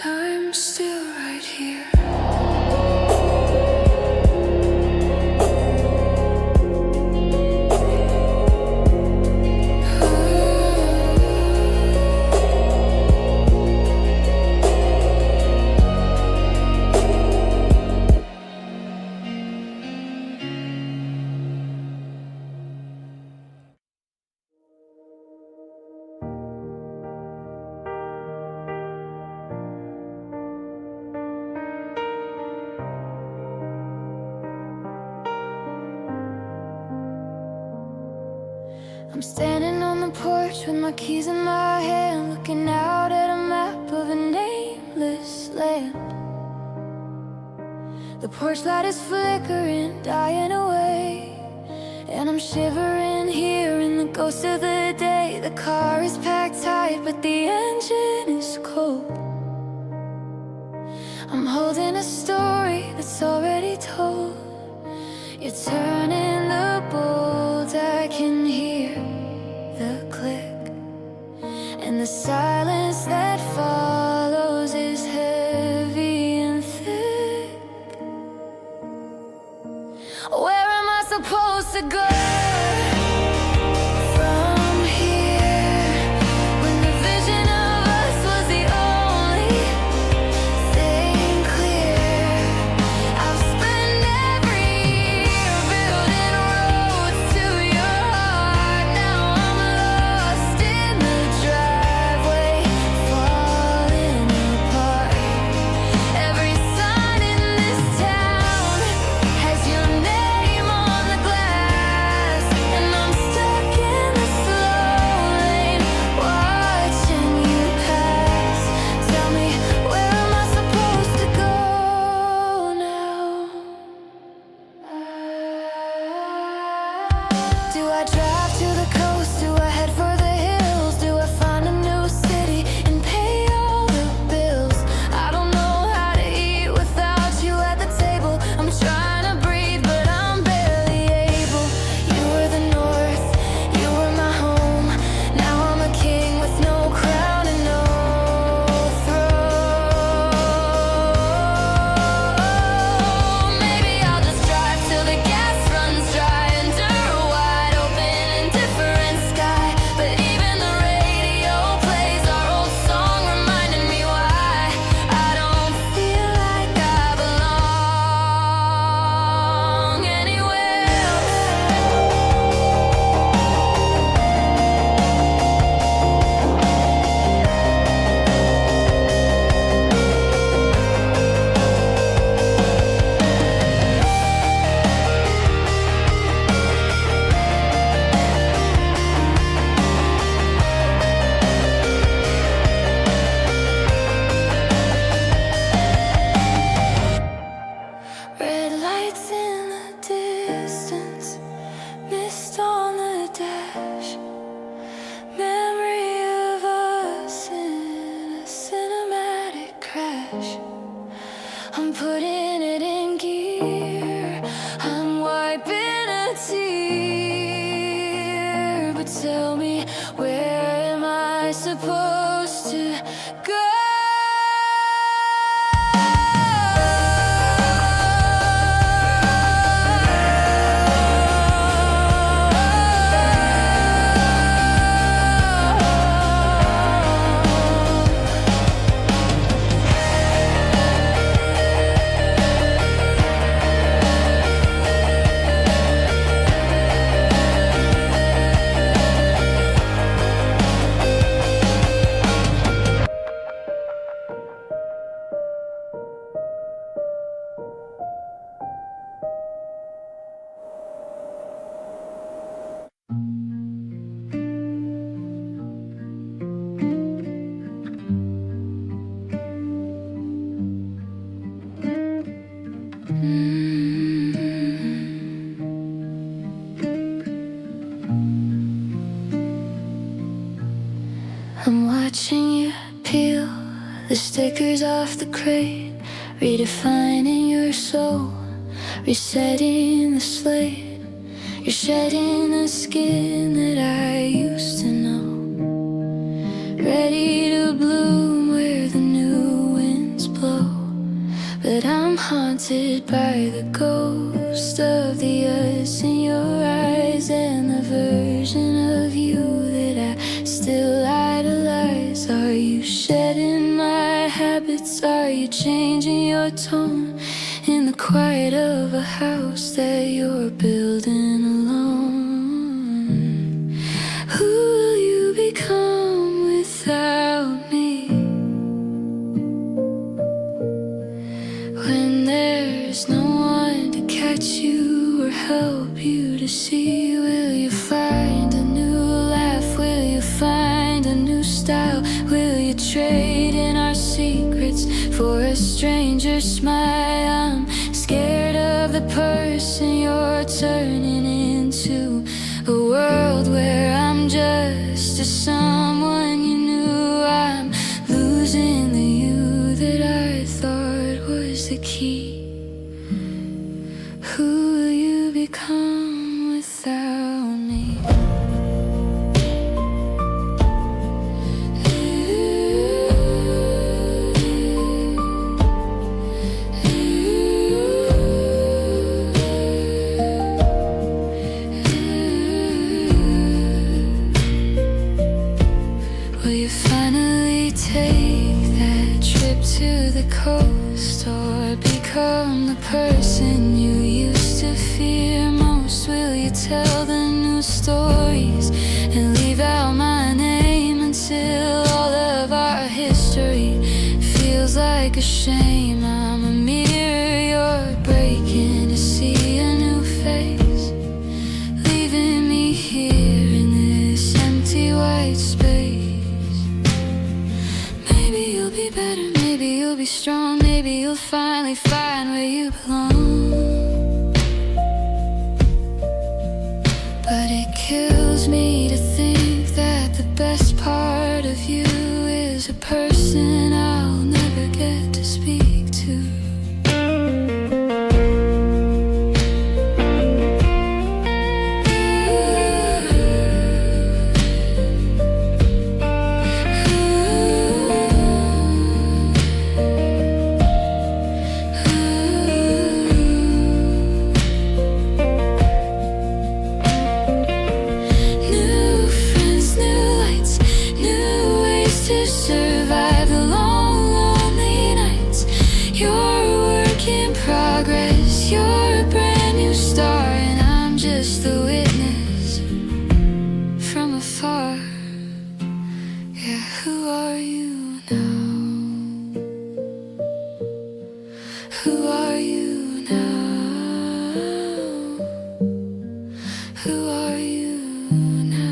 I'm still right here. I'm standing on the porch with my keys in my hand, looking out at a map of a nameless land. The porch light is flickering, dying away, and I'm shivering here in the ghost of the day. The car is packed tight, but the engine is cold. I'm holding a story that's already told. You're turning the bolt, I can hear the click, and the silence that follows is heavy and thick. Where am I supposed to go from here, when the vision of us was the only thing clear? I've spent every year building roads to your heart. Now I'm lost in the driveway brush. I'm putting it in gear. I'm wiping a tear. But tell me, where am I supposed to go? I'm watching you peel the stickers off the crate, redefining your soul, resetting the slate. You're shedding the skin that I used to know, ready to bloom where the new winds blow. But I'm haunted by the ghost of the us in your eyes, and the version of you that I still idolize. Are you shedding my habits? Are you changing your tone in the quiet of a house that you're building alone? Who will you become without me? When there's no one to catch you or help you to see, will you find a new laugh? Will you find a new style? Will you trade in our secrets for a stranger's smile? I'm scared of the person you're turning into, a world where I'm just a someone you knew. I'm losing the you that I thought was the key. Who will you become without me? Will you finally take that trip to the coast, or become the person you used to fear most? Will you tell the new stories and leave out my name until all of our history feels like a shame? I'm a mirror you're breaking to see a new face, leaving me here in this empty white space. Maybe you'll be better, maybe you'll be strong, maybe you'll finally find where you belong. But it kills me to think that the best part of you is a person I'll never get to speak to. Who are you now? Who are you now?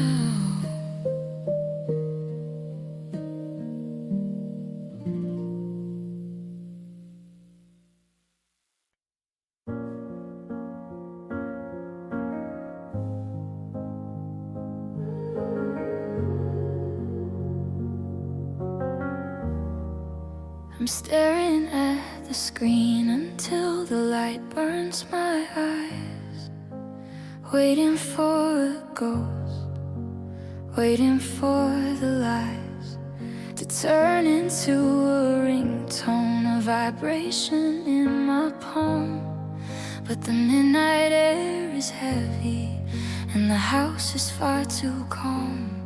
I'm staring at the screen until the light burns my eyes, waiting for a ghost, waiting for the lies to turn into a ringtone, a vibration in my palm. But the midnight air is heavy and the house is far too calm.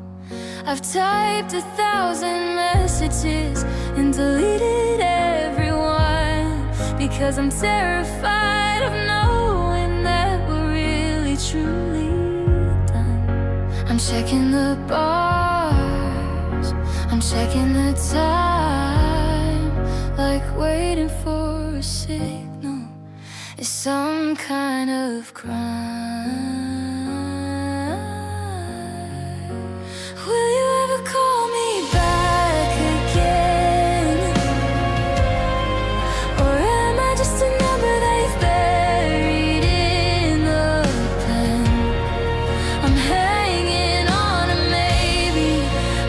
I've typed 1,000 messages and deleted everyone, because I'm terrified of knowing that we're really truly done. I'm checking the bars, I'm checking the time, like waiting for a signal is some kind of crime. Will you ever call me back again? Or am I just a number they've buried in the pen? I'm hanging on a maybe,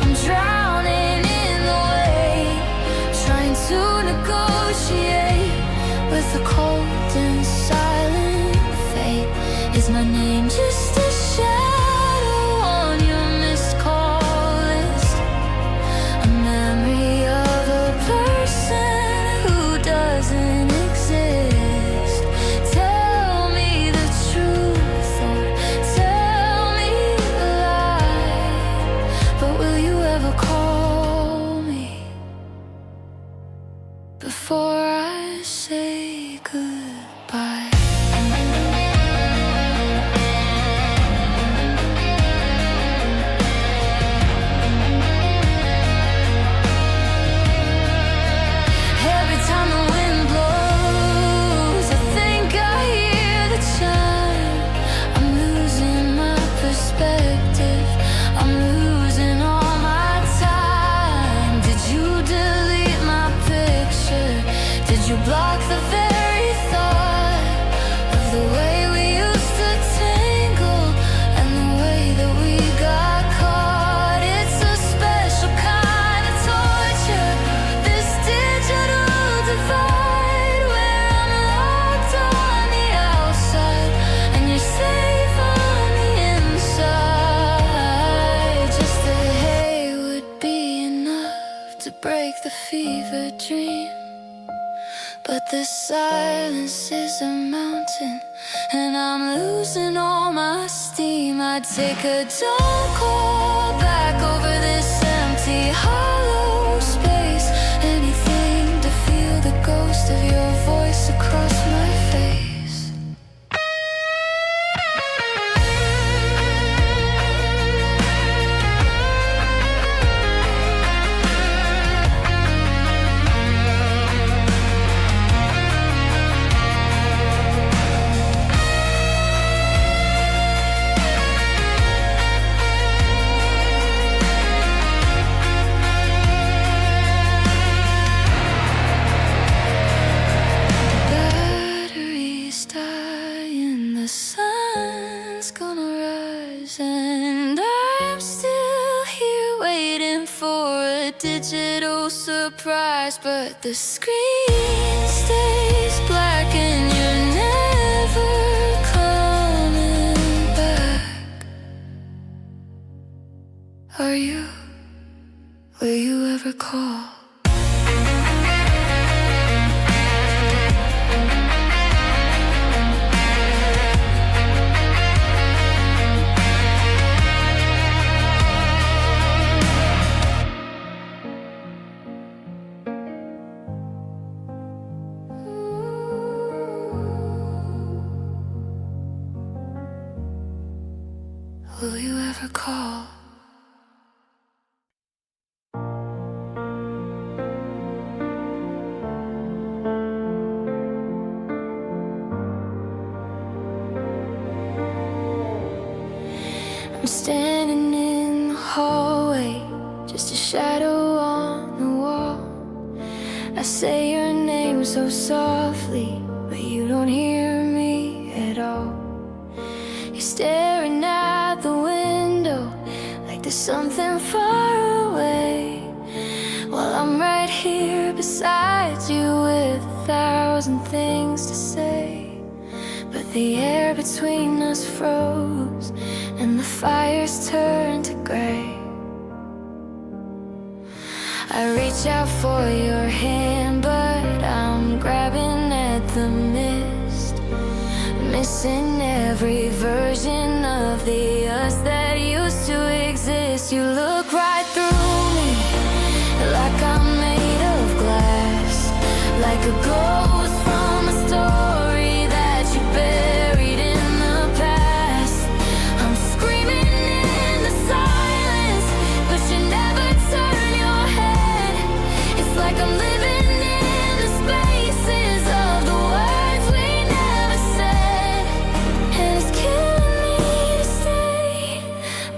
I'm drowning in the wave, trying to negotiate with the cold and silent fate. Is my name just a shadow on your missed call list? A memory of a person who doesn't exist? Tell me the truth or tell me a lie, but will you ever call me before I say goodbye? Every time the wind blows, I think I hear the chime. I'm losing my perspective, I'm losing all my time. Did you delete my picture? Did you block the very thought of the way we used to tangle and the way that we got caught? It's a special kind of torture, this digital divide, where I'm locked on the outside and you're safe on the inside. Just a hey would be enough to break the fever dream, but this silence is a mountain and I'm losing all my steam. I'd take a don't call back over this empty hollow space, anything to feel the ghost of your voice across my face. Batteries dying, the sun's gonna rise, and I'm still here waiting for a digital surprise. But the screen stays black and you're never coming back. Are you? Will you ever call? Will you ever call? I'm standing in the hallway, just a shadow on the wall. I say your name so softly, but you don't hear me at all. You're staring at the window like there's something far away, while I'm right here beside 1,000 things to say, but the air between us froze and the fires turned to gray. I reach out for your hand, but I'm grabbing at the mist, missing every version of the us that used to exist. You look right through me, like I'm made of glass, like a ghost from a story that you buried in the past. I'm screaming in the silence, but you never turn your head. It's like I'm living in the spaces of the words we never said. And it's killing me to stay,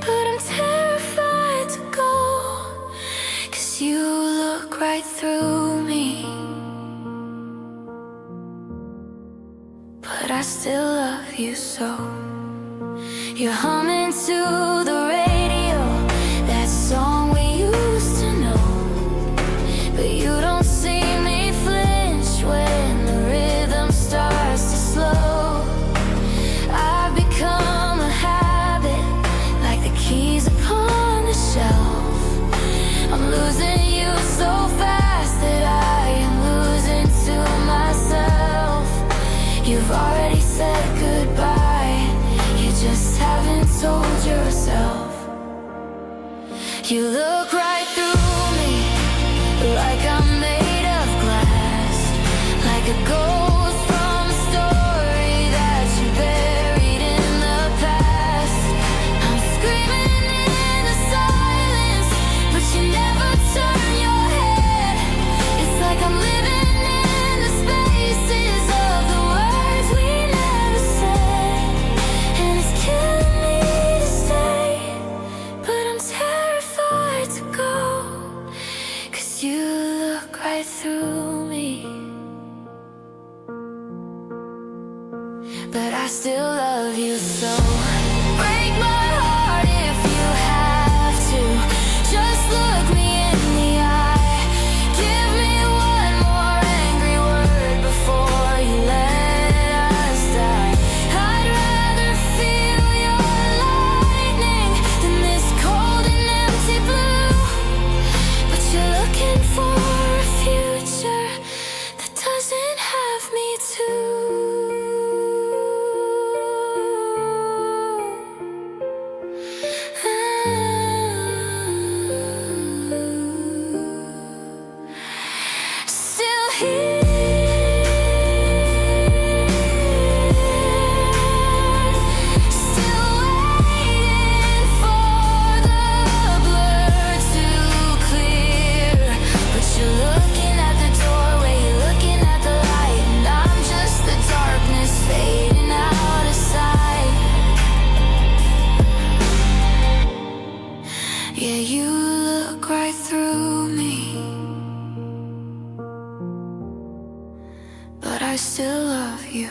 but I'm terrified to go, 'cause you look right through me. But I still love you so. You're humming to the radio, that song we used to know, but you don't see me flinch when the rhythm starts to slow. I've become a habit, like the keys upon the shelf. I'm losing you so fast that I am losing to myself. You've already said goodbye, you just haven't told yourself. You look right through me, like I'm made of glass, like a ghost from a story that you buried in the past. I'm screaming in the silence, but you never turn your head. It's like I'm living in the spaces of the words we never said. And it's killing me to stay, but I'm terrified to go, 'cause you look right through me. But I still love you so. Break my heart if you have to. Just look me in the eye. Give me one more angry word before you let us die. I'd rather feel your lightning than this cold and empty blue. But you're looking for a future that doesn't have me too. Still here, still waiting for the blur to clear. But you're looking at the doorway, you're looking at the light, and I'm just the darkness fading out of sight. Yeah, you look right through me, but I still love you.